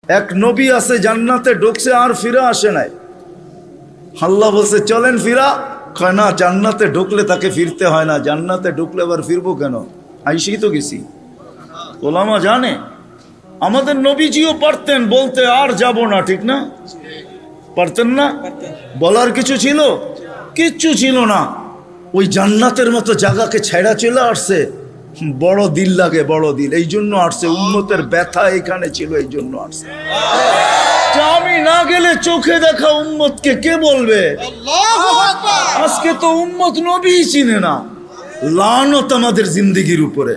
এক নবী আছে জান্নাতে ঢুকছে আর ফিরে আসে নাই। আল্লাহ বলছে চলেন ফিরা, কয় না, জান্নাতে ঢুকলে তাকে ফিরতে হয় না, জান্নাতে ঢুকলে আবার ফিরবো কেন, আইসেই তো গেছি। ওলামা জানে আমাদের নবীজিও পারতেন বলতে আর যাব না, ঠিক না? পারতেন না? বলার কিছু ছিল? কিচ্ছু ছিল না। ওই জান্নাতের মতো জায়গাকে ছেড়া চলে আসছে। বড় দিল লাগে, বড় দিল, এই জন্য আসছে। উম্মতের ব্যথা এখানে ছিল, এই জন্য আসছে। আমি না গেলে চোখে দেখা উম্মতকে কে বলবে? আজকে তো উম্মত নবী চিনে না। লানত আমাদের জিন্দেগির উপরে,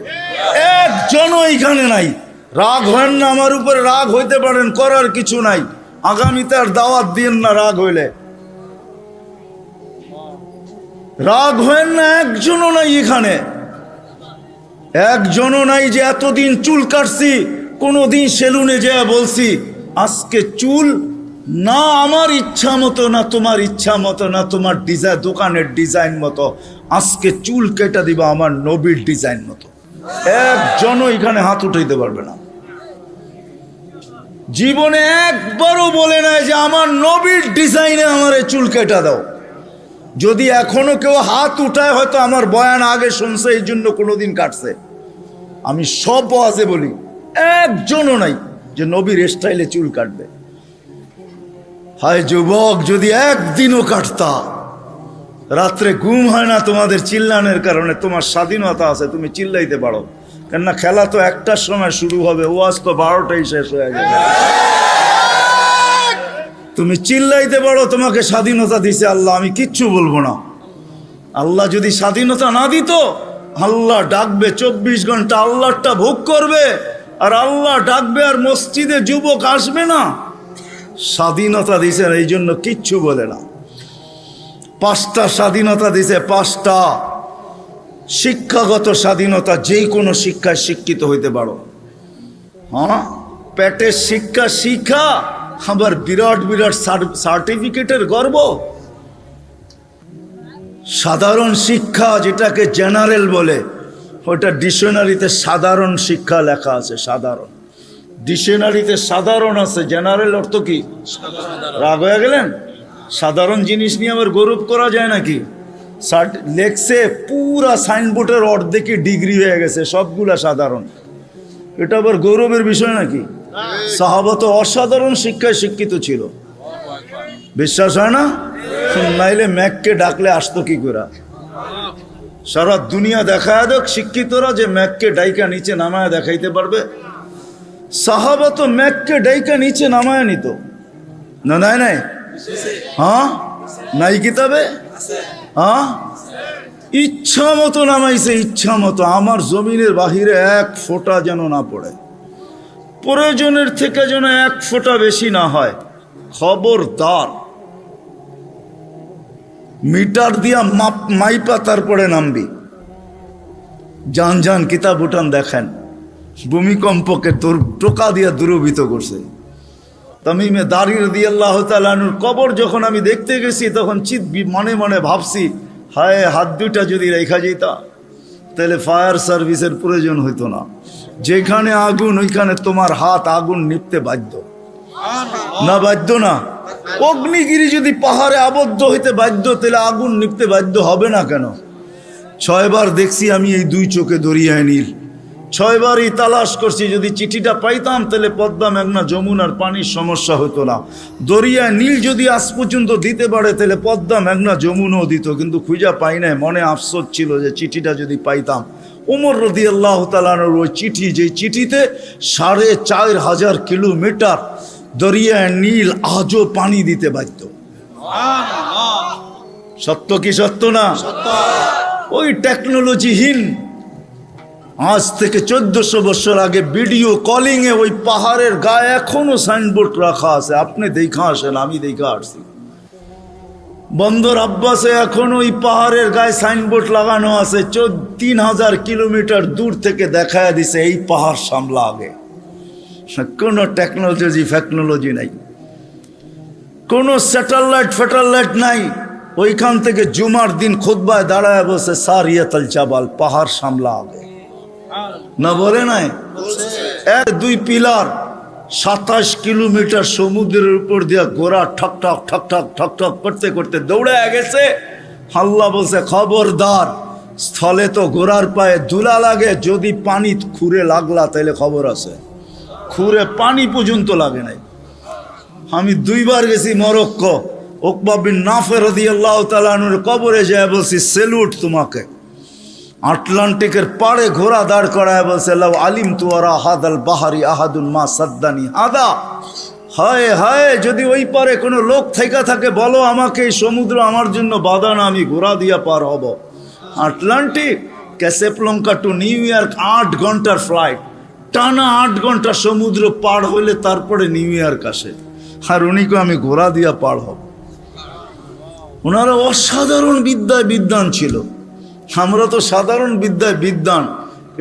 একজনও এখানে নাই। রাগ হয় না আমার উপরে, রাগ হইতে পারেন, করার কিছু নাই। আগামীতে আর দাওয়াত দিন না রাগ হইলে। রাগ হয় না, একজনও নাই এখানে, একজনও নাই যে এতদিন চুল কাটছি, কোনোদিন সেলুনে যেয়ে বলছি আজকে চুল না আমার ইচ্ছা মতো, না তোমার ইচ্ছা মতো, না তোমার ডিজাইন দোকানের ডিজাইন মতো, আজকে চুল কেটে দিবা আমার নবীর ডিজাইন মতো। একজনও এখানে হাত উঠাইতে পারবে না। জীবনে একবারও বলে নাই যে আমার নবীর ডিজাইনে আমার চুল কেটে দাও। যদি এখনো কেউ হাত উঠায়, হয়তো আমার বয়ান আগে শুনছে, এই জন্য কোনোদিন কাটছে। আমি সব ওয়াজে বলি, একজনও নাই যে নবীর স্টাইলে চুল কাটবে। হায় যুবক, যদি একদিনও কাটতা। রাত্রে ঘুম হয় না তোমাদের চিল্লানের কারণে। তোমার স্বাধীনতা আছে, তুমি চিল্লাইতে পারো, কেননা খেলা তো 1টার সময় শুরু হবে, ওয়াজ তো 12টায় শেষ হয়ে যাবে। তুমি চিল্লাইতে পারো, তোমাকে স্বাধীনতা দিছে আল্লাহ, আমি কিচ্ছু বলবো না। আল্লাহ যদি স্বাধীনতা না দিত, আল্লাহ ডাকবে 24 ঘন্টা, আল্লাহটা ভোগ করবে, আর আল্লাহ ডাকবে আর মসজিদে যুবক আসবে না। স্বাধীনতা দিছে, এই জন্য কিচ্ছু বলে না। 5টা স্বাধীনতা দিছে, 5টা। শিক্ষাগত স্বাধীনতা, যেই কোনো শিক্ষায় শিক্ষিত হইতে পারো। হ্যাঁ, পেটের শিক্ষা শিক্ষা, আবার বিরাট বিরাট সার্টিফিকেটের গর্ব। সাধারণ শিক্ষা, যেটাকে জেনারেল বলে, ওটা ডিকশনারিতে সাধারণ শিক্ষা লেখা আছে। সাধারণ ডিকশনারিতে সাধারণ আছে, জেনারেল অর্থ কি? রাগ হয়ে গেলেন? সাধারণ জিনিস নিয়ে আবার গৌরব করা যায় নাকি? লেখছে পুরা সাইনবোর্ডের অর্ধেকই ডিগ্রি হয়ে গেছে, সবগুলা সাধারণ। এটা আবার গৌরবের বিষয় নাকি? সাহাবা তো অসাধারণ শিক্ষায় শিক্ষিত ছিল। বিশ্বাস হয় না? নাইলে ম্যাককে ডাকলে আসতো কি করে? সারা দুনিয়া দেখায় দেখ শিক্ষিতরা যে ম্যাককে ডাইকা নিচে নামায় দেখাইতে পারবে। সাহাবা তো ম্যাককে ডাইকা নিচে নামায় নিত না। নাই নাই, হ্যাঁ, নাই কিতাবে, হ্যাঁ, ইচ্ছা মতো নামাইছে, ইচ্ছা মতো। আমার জমিনের বাহিরে 1 ফোঁটা যেন না পড়ে, প্রয়োজনের থেকে যেন 1 ফোঁটা বেশি না হয়। খবরদার, মিটার দিয়া মাইপা তারপরে নামবি। যান যান কিতাব উঠান দেখেন, ভূমিকম্পকে তোর টোকা দিয়া দূরভীত করছে। তামিমে দারি রাদিয়াল্লাহু তাআলা আনহুর কবর যখন আমি দেখতে গেছি, তখন মনে মনে ভাবছি, হায়, হাত দুইটা যদি রেখা যেতা তাহলে ফায়ার সার্ভিসের প্রয়োজন হইতো না। যেখানে আগুন, ওইখানে তোমার হাত আগুন নিপতে বাধ্য না? বাধ্য না? অগ্নিগিরি যদি পাহাড়ে আবদ্ধ হইতে বাধ্য, তাহলে আগুন নিপতে বাধ্য হবে না কেন? 6 বার দেখছি আমি এই 2 চোখে দরিয়ায় নীল। 6 বারই তালাশ করছি, যদি চিঠিটা পাইতাম তাহলে পদ্মা, মেঘনা, যমুনার পানির সমস্যা হতো না। দরিয়ায় নীল যদি আজ পর্যন্ত দিতে পারে, তাহলে পদ্মা, মেঘনা, যমুনাও দিত, কিন্তু খুঁজা পাই নাই। মনে আফসোস ছিল যে চিঠিটা যদি পাইতাম। ওমর রাদিয়াল্লাহু তাআলা আনহুর ওই চিঠি, যে চিঠিতে 4500 কিলোমিটার দরিয়ায় নীল আজও পানি দিতে বাধ্য। সত্য কি সত্য না? ওই টেকনোলজিহীন, আজ থেকে 1400 বছর আগে ভিডিও কলিং এ ওই পাহাড়ের গায়ে এখনো সাইনবোর্ড রাখা আছে। আপনি দেখা আসেন, আমি দেখা আসছি। বন্দর আব্বাসে এখন ওই পাহাড়ের গায়ে সাইনবোর্ড লাগানো আছে। 3000 কিলোমিটার দূর থেকে দেখায় দিছে এই পাহাড় সামলা আগে। কোনো টেকনোলজি নাই, কোনো স্যাটেলাইট নাই। ওইখান থেকে জুমার দিন খুতবায় দাঁড়ায় বসে সারিয়াতুল জাবাল, পাহাড় সামলা আগে না বলে নাই? 1-2 পিলার 27 কিলোমিটার সমুদ্রের উপর দিয়া ঘোড়া ঠক ঠক ঠক ঠক ঠক ঠক করতে করতে দৌড়ে গেছে। আল্লাহ বলছে খবরদার, স্থলে তো ঘোড়ার পায়ে ধুলা লাগে, যদি পানি খুঁড়ে লাগলা তাইলে খবর আছে। খুঁড়ে পানি পর্যন্ত লাগে নাই। আমি 2 বার গেছি মরক্কো, উকবা বিন নাফে রাদিয়াল্লাহু তাআলা আনহুর কবরে যায় বলছি সেলুট তোমাকে। আটলান্টিকের পাড়ে ঘোড়া দাঁড় করায় বলছে লাউ আলিম তুয়ারা হাদাল বাহারি আহাদুন মা সাদ্দানি হাদা। হায় হায়, যদি ওই পারে কোনো লোক থেকে থাকে বলো আমাকে, এই সমুদ্র আমার জন্য বাধা না, আমি ঘোড়া দিয়া পার হব। আটলান্টিক, ক্যাসেপ্লঙ্কা টু নিউ ইয়র্ক 8 ঘন্টার ফ্লাইট, টানা 8 ঘন্টা সমুদ্র পার হইলে তারপরে নিউ ইয়র্ক আসে। আর উনিকে আমি ঘোড়া দিয়া পার হব। ওনারা অসাধারণ বিদ্যায় বিদ্বান ছিল। আমরা তো সাধারণ বিদ্যায় বিদ্বান,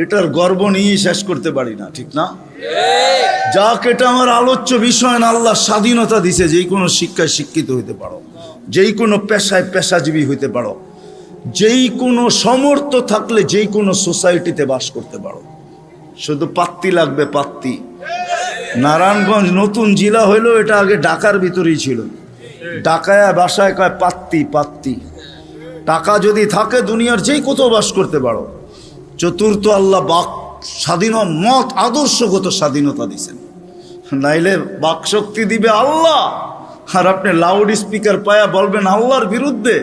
এটার গর্ব নিয়ে শেষ করতে পারি না, ঠিক না? যাক, এটা আমার আলোচ্য বিষয় না। আল্লাহ স্বাধীনতা দিছে, যেই কোনো শিক্ষায় শিক্ষিত হইতে পারো, যেই কোনো পেশায় পেশাজীবী হইতে পারো, যেই কোনো সমর্থ থাকলে যেই কোনো সোসাইটিতে বাস করতে পারো। শুধু পাত্তি লাগবে, পাত্তি। নারায়ণগঞ্জ নতুন জেলা হইলো, এটা আগে ঢাকার ভিতরেই ছিল। ঢাকায় বাসায় কয় পাত্তি পাত্তি। টাকা যদি থাকে দুনিয়ার যেই কোথাও বাস করতে পারো। চতুর্থ, আল্লাহ বাক স্বাধীন মত আদর্শগত স্বাধীনতা দিছেন, নাইলে বাক শক্তি দিবে আল্লাহ। আর আপনি লাউড স্পিকার পায়া বলবেন আল্লাহর বিরুদ্ধে,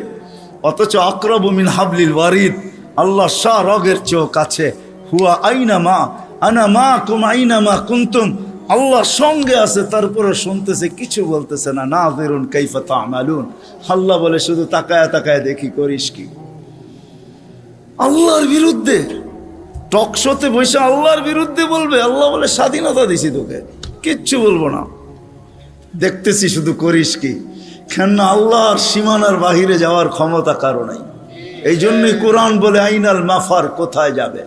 অথচ আকরাবু মিন হাবলিল ওয়ারিদ, আল্লাহ শাহ রগের চেয়েও কাছে। হুয়া আইনা মা আনা মা কুম আইনা মা কুনতুম, আল্লাহ সঙ্গে আছে, তারপরে শুনতেছে, কিছু বলতেছে না। নাযিরুন কাইফা তা'মালুন, আল্লাহ বলে শুধু তাকায়া তাকায়া দেখি করিস কি। আল্লাহর বিরুদ্ধে টকশোতে বসে আল্লাহর বিরুদ্ধে বলবে, আল্লাহ বলে স্বাধীনতা দিছি তোকে, কিচ্ছু বলবো না, দেখতেছি শুধু করিস কি। কেন আল্লাহর সীমানার বাহিরে যাওয়ার ক্ষমতা কারো নাই। এই জন্যই কোরআন বলে আইনাল মাফার, কোথায় যাবে,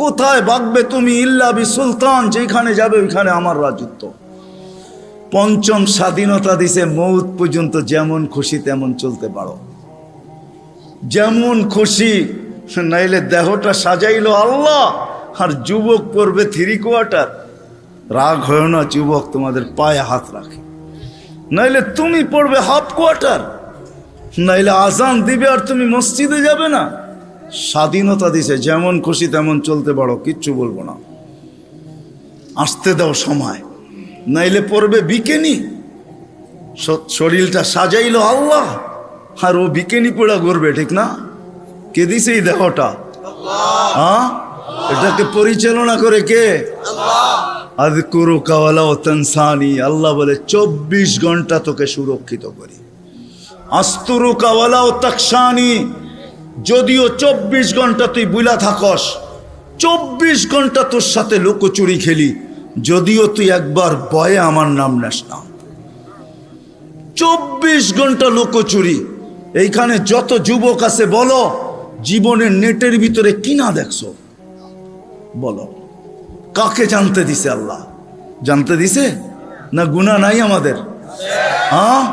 কোথায় ভাগবে তুমি, ইল্লা বি সুলতান, যেখানে যাবে ওইখানে আমার রাজত্ব। পঞ্চম, স্বাধীনতা দিছে মৌত পর্যন্ত যেমন খুশি তেমন চলতে পারো, যেমন খুশি। নাইলে দেহটা সাজাইলো আল্লাহ, আর যুবক পড়বে 3 কোয়ার্টার। রাগ হয় না যুবক, তোমাদের পায়ে হাত রাখে। নাইলে তুমি পড়বে হাফ কোয়ার্টার, নাইলে আজান দিবে আর তুমি মসজিদে যাবে না। স্বাধীনতা দিছে, যেমন খুশি তেমন চলতে পারো, কিচ্ছু বলবো না, আসতে দাও সময়। নাইলে পড়বে বিকেনি। শরীরটা সাজাইলো আল্লাহ, আর ও বিকেনি পড়া করবে, ঠিক না? কে দিছে এই দেহটা? হ্যাঁ, এটাকে পরিচালনা করে কে? আযকুরুকা ওয়ালা তানসানি, আল্লাহ বলে 24 ঘন্টা তোকে সুরক্ষিত করি। আস্তুরুকা ওয়ালা তাকশানি, যদিও 24 ঘন্টা তুই বুলা থাকস, 24 ঘন্টা তোর সাথে লুকোচুরি খেলি, যদিও তুই একবার ভয়ে আমার নাম নেস না। 24 ঘন্টা লুকোচুরি। এইখানে যত যুবক আছে বলো, জীবনের নেটের ভিতরে কি না দেখছো বলো? কাকে জানতে দিছে আল্লাহ? জানতে দিছে না? গুনাহ নাই আমাদের? হ্যাঁ,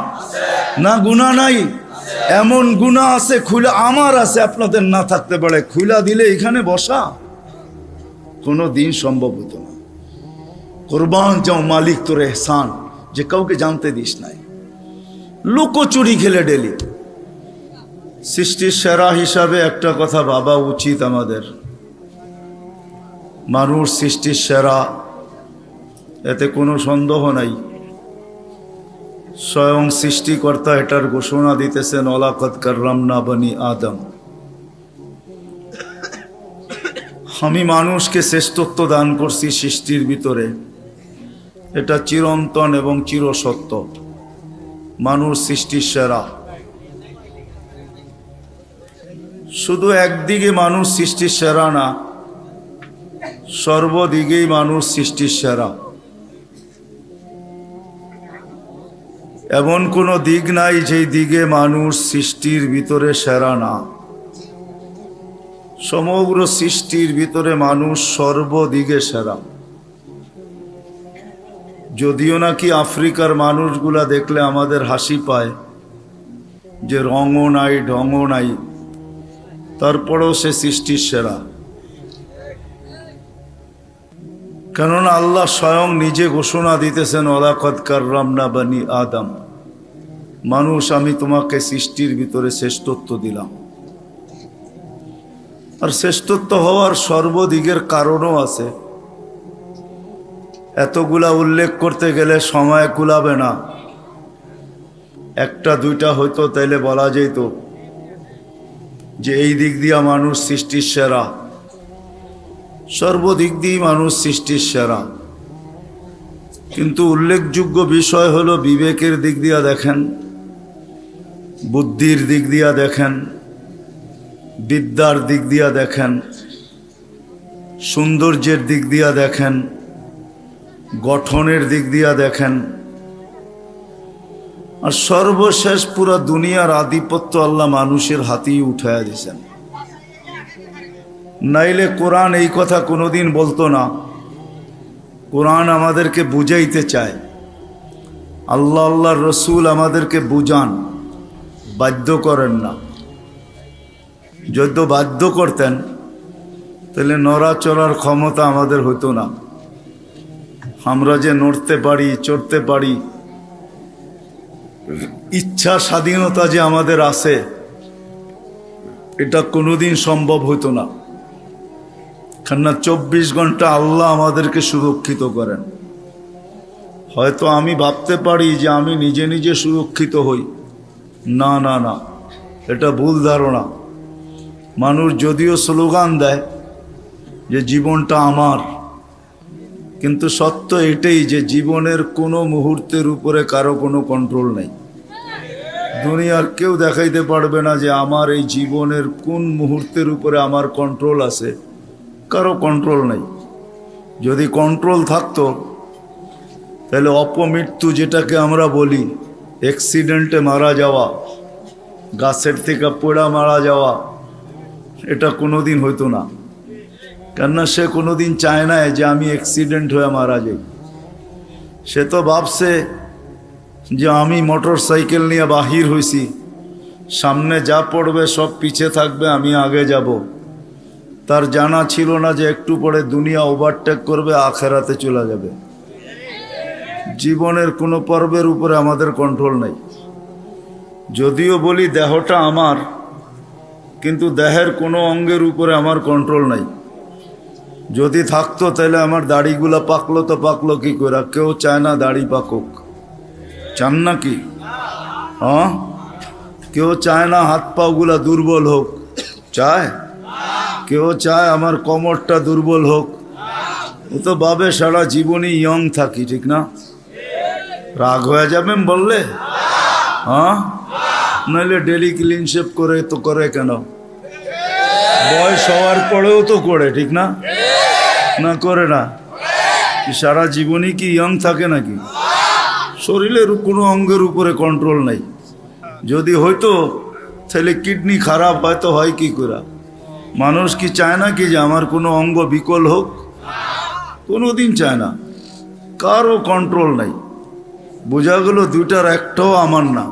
না গুনাহ নাই? এমন গুনাহ আছে খুলা, আমার আছে, আপনাদের না থাকতে পারে। খুলা দিলে এখানে বসা কোনো দিন সম্ভব হতো না। কুরবান যাও মালিক তোর এহসান, যে কাউকে জানতে দিস নাই। লুকোচুরি খেলে ডেলি। সৃষ্টির সেরা হিসাবে একটা কথা ভাবা উচিত আমাদের, মানুষ সৃষ্টির সেরা, এতে কোনো সন্দেহ নাই। স্বয়ং সৃষ্টিকর্তা এটার ঘোষণা দিতেছেন, ওয়ালাকাদ কাররামনা বনি আদম। আমি মানুষকে শ্রেষ্ঠত্ব দান করছি সৃষ্টির ভিতরে, এটা চিরন্তন এবং চিরসত্য। মানুষ সৃষ্টির সেরা। শুধু একদিকে মানুষ সৃষ্টির সেরা না, সর্বদিকেই মানুষ সৃষ্টির সেরা। এমন কোনো দিক নাই যেই দিকে মানুষ সৃষ্টির ভিতরে সেরা না। সমগ্র সৃষ্টির ভিতরে মানুষ সর্বদিকে সেরা। যদিও নাকি আফ্রিকার মানুষগুলা দেখলে আমাদের হাসি পায়, যে রঙও নাই ঢঙও নাই, তারপরেও সে সৃষ্টির সেরা। কেননা আল্লাহ স্বয়ং নিজে ঘোষণা দিতেছেন ওয়ালাকাদ কাররামনা বানি আদম, মানুষ আমি তোমাকে সৃষ্টির ভিতরে শ্রেষ্ঠত্ব দিলাম। আর শ্রেষ্ঠত্ব হওয়ার সর্বদিকের কারণও আছে। এতগুলা উল্লেখ করতে গেলে সময় কুলাবে না। একটা দুইটা হয়তো তাইলে বলা যেত যে এই দিক দিয়া মানুষ সৃষ্টির সেরা, সর্বদিক দিয়ে মানুষ সৃষ্টির সেরা। কিন্তু উল্লেখযোগ্য বিষয় হলো বিবেকের দিক দিয়া দেখেন, বুদ্ধির দিক দিয়া দেখেন, বিদ্যার দিক দিয়া দেখেন, সৌন্দর্যের দিক দিয়া দেখেন, গঠনের দিক দিয়া দেখেন, আর সর্বশেষ পুরা দুনিয়ার আধিপত্য আল্লাহ মানুষের হাতেই উঠাইয়া দিয়েছেন। নাইলে কোরআন এই কথা কোনোদিন বলতো না। কোরআন আমাদেরকে বুঝাইতে চায়, আল্লাহ আল্লাহর রসুল আমাদেরকে বুঝান, বাধ্য করেন না। যদি বাধ্য করতেন তাহলে নড়াচড়ার ক্ষমতা আমাদের হতো না। আমরা যে নড়তে পারি, চড়তে পারি, ইচ্ছা স্বাধীনতা যে আমাদের আছে, এটা কোনোদিন সম্ভব হতো না। কেননা 24 ঘন্টা আল্লাহ আমাদেরকে সুরক্ষিত করেন। হয়তো আমি ভাবতে পারি যে আমি নিজে নিজে সুরক্ষিত হই, না না না, এটা ভুল ধারণা। মানুষ যদিও স্লোগান দেয় যে জীবনটা আমার, কিন্তু সত্য এটাই যে জীবনের কোনো মুহূর্তের উপরে কারো কোনো কন্ট্রোল নেই। দুনিয়ার কেউ দেখাইতে পারবে না যে আমার এই জীবনের কোন মুহূর্তের উপরে আমার কন্ট্রোল আছে, কারো কন্ট্রোল নেই। যদি কন্ট্রোল থাকতো তাহলে অপমৃত্যু, যেটাকে আমরা বলি অ্যাক্সিডেন্টে মারা যাওয়া, গাছের থেকে পোড়া মারা যাওয়া, এটা কোনোদিন হইতো না। কেননা সে কোনোদিন চায় না যে আমি অ্যাক্সিডেন্ট হয়ে মারা যাই। সে তো ভাবছে যে আমি মোটর সাইকেল নিয়ে বাহির হইছি, সামনে যা পড়বে সব পিছে থাকবে, আমি আগে যাব। তার জানা ছিল না যে একটু পরে দুনিয়া ওভারটেক করবে, আখেরাতে চলে যাবে। জীবনের কোনো পর্বের উপরে আমাদের কন্ট্রোল নেই। যদিও বলি দেহটা আমার, কিন্তু দেহের কোনো অঙ্গের উপরে আমার কন্ট্রোল নাই। যদি থাকতো তাহলে আমার দাড়িগুলা পাকলো তো পাকলো কি করে? কেউ চায় না দাড়ি পাকুক, চান নাকি? হ্যাঁ, কেউ চায় না হাত পাগুলা দুর্বল হোক, চায়? কেউ চায় আমার কোমরটা দুর্বল হোক? ও তো ভাবে সারা জীবনই ইয়ং থাকি, ঠিক না? রাগ হয়ে যাবেন বললে? হ্যাঁ, নাহলে ডেলি ক্লিন শেভ করে তো করে কেন? বয়স হওয়ার পরেও তো করে, ঠিক না? না করে না? সারা জীবনই কি ইয়ং থাকে নাকি? শরীরের কোনো অঙ্গের উপরে কন্ট্রোল নাই। যদি হয়তো তাহলে কিডনি খারাপ হয়তো হয় কি করে? মানুষ কি চায় না কি যে আমার কোনো অঙ্গ বিকল হোক? কোনোদিন চায় না। কারও কন্ট্রোল নাই। বোঝা গেল দুইটার একটাও আমার না।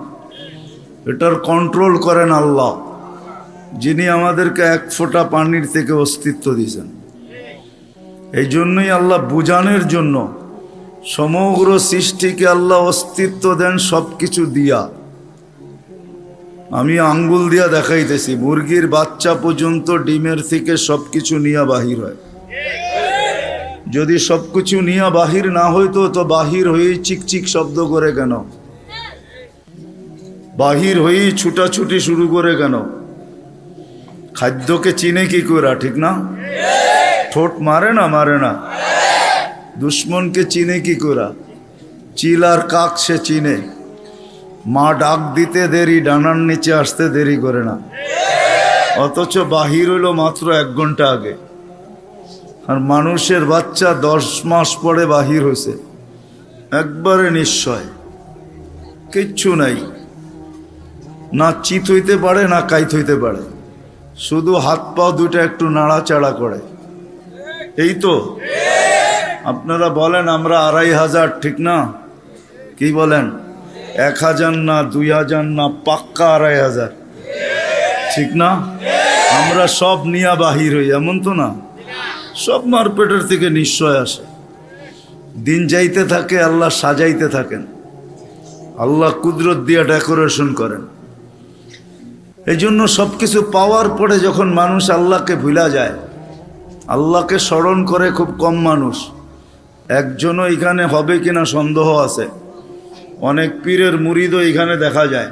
এটার কন্ট্রোল করেন আল্লাহ, যিনি আমাদেরকে এক ফোঁটা পানির থেকে অস্তিত্ব দিয়েছেন। এই জন্যই আল্লাহ বুঝানোর জন্য সমগ্র সৃষ্টিকে আল্লাহ অস্তিত্ব দেন সব কিছু দিয়া। আমি আঙ্গুল দিয়া দেখাইতেছি, মুরগির বাচ্চা পর্যন্ত ডিমের থেকে সব কিছু নিয়ে বাহির হয়। যদি সব কিছু নিয়ে বাহির না হইতো তো বাহির হয়েই চিকচিক শব্দ করে কেন? বাহির হয়েই ছুটাছুটি শুরু করে কেন? খাদ্যকে চিনে কি করে, ঠিক না? ঠোঁট মারে না? মারে না? দুশ্মনকে চিনে কি করে? চিল আর কাক সে চিনে। মা ডাক দিতে দেরি, ডানার নিচে আসতে দেরি করে না। অথচ বাহির হইল মাত্র 1 ঘন্টা আগে। আর মানুষের বাচ্চা 10 মাস পরে বাহির হয়েছে, একবারে নিশ্চয়, কিচ্ছু নাই। না চিত হইতে পারে না কাইত হইতে পারে, শুধু হাত পাও দুইটা একটু নাড়াচাড়া করে, এই তো। আপনারা বলেন আমরা 2500, ঠিক না? কি বলেন? 1000 না, 2000 না, পাক্কা 2500, ঠিক না? আমরা সব নিয়ে বাহির হই, এমন তো না। সব মারপেটের থেকে নিশ্চয় আসে। দিন যাইতে থাকে, আল্লাহ সাজাইতে থাকেন, আল্লাহ কুদরত দিয়া ডেকোরেশন করেন। এই জন্য সব কিছু পাওয়ার পরে যখন মানুষ আল্লাহকে ভুলা যায়, আল্লাহকে স্মরণ করে খুব কম মানুষ। একজনও এখানে হবে কিনা সন্দেহ আছে। অনেক পীরের মুরিদও এখানে দেখা যায়,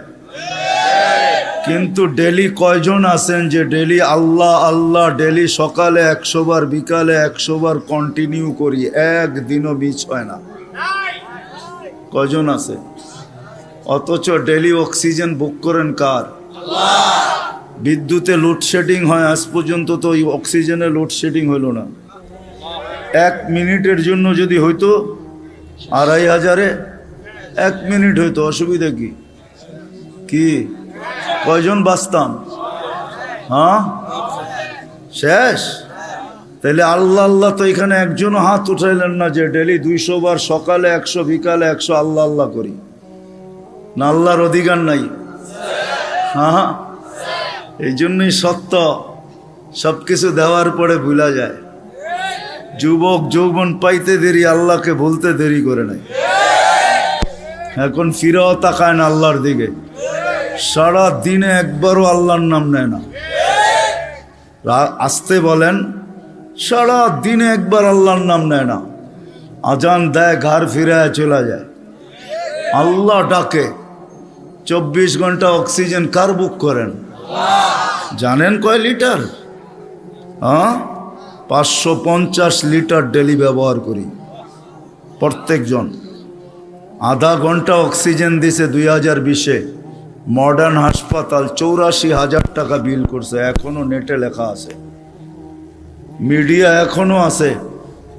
কিন্তু ডেলি কয়জন আছেন যে ডেলি আল্লাহ আল্লাহ, ডেলি সকালে 100 বার, বিকালে 100 বার কন্টিনিউ করি, একদিনও মিস হয় না? কয়জন আছে? অথচ ডেলি অক্সিজেন বুক করেন কার? বিদ্যুতে লোডশেডিং হয়, আজ পর্যন্ত তো ওই অক্সিজেনের লোডশেডিং হইল না। 1 মিনিটের জন্য যদি হইতো 2500-এ 1 মিনিট হইতো, অসুবিধা কি? কি কয়জন বাঁচতাম? হ্যাঁ, শেষ। তাইলে আল্লাহ আল্লাহ তো এখানে একজনও হাত উঠাইলেন না যে ডেলি 200 বার, সকালে 100, বিকালে 100 আল্লাহ আল্লাহ করি। না আল্লাহর অধিকার নাই? হ্যাঁ, এই জন্যই সত্য, সব কিছু দেওয়ার পরে ভুলা যায়। যুবক যৌবন পাইতে দেরি, আল্লাহকে বলতে দেরি করে নাই। এখন ফিরেও তাকায় না আল্লাহর দিকে, সারা দিনে একবারও আল্লাহর নাম নেয় না। আসতে বলেন, সারা দিনে একবার আল্লাহর নাম নেয় না। আজান দেয়, ঘর ফিরে চলে যায়। আল্লাহ ডাকে, 24 ঘন্টা অক্সিজেন কার বুক করেন? জানেন কয় লিটার? হ্যাঁ, 550 লিটার ডেলি ব্যবহার করি প্রত্যেকজন। আধা ঘন্টা অক্সিজেন দিছে 2020-এ। মডার্ন হাসপাতাল 84,000 টাকা বিল করছে, এখনো নেটে লেখা আছে, মিডিয়া এখনো আছে।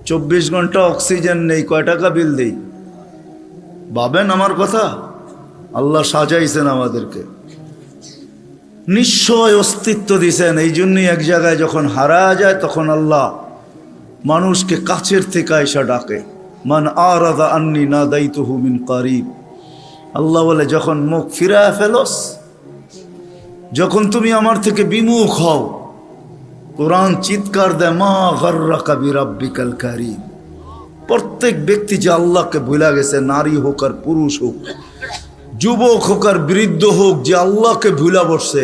24 ঘন্টা অক্সিজেন নেই, কয় টাকা বিল দেই? ভাবেন আমার কথা। আল্লাহ সাজাইছেন আমাদেরকে, নিশ্চয় অস্তিত্ব দিছেন। এই জন্যই এক জায়গায় যখন হারায় যায়, তখন আল্লাহ মানুষকে কাছের থেকে আইসা ডাকে, মান আরাদা আন্নি নাদাইতুহু মিন কারিব। আল্লাহ বলে, যখন মুখ ফিরায় ফেলোস, যখন তুমি আমার থেকে বিমুখ হও, কোরআন চিৎকার দেয়, মা গাররাকা বিরাব্বিকাল কারীম। প্রত্যেক ব্যক্তি যে আল্লাহকে ভুলা গেছে, নারী হোক আর পুরুষ হোক, যুবক হোক আর বৃদ্ধ হোক, যে আল্লাহকে ভুলা বসছে,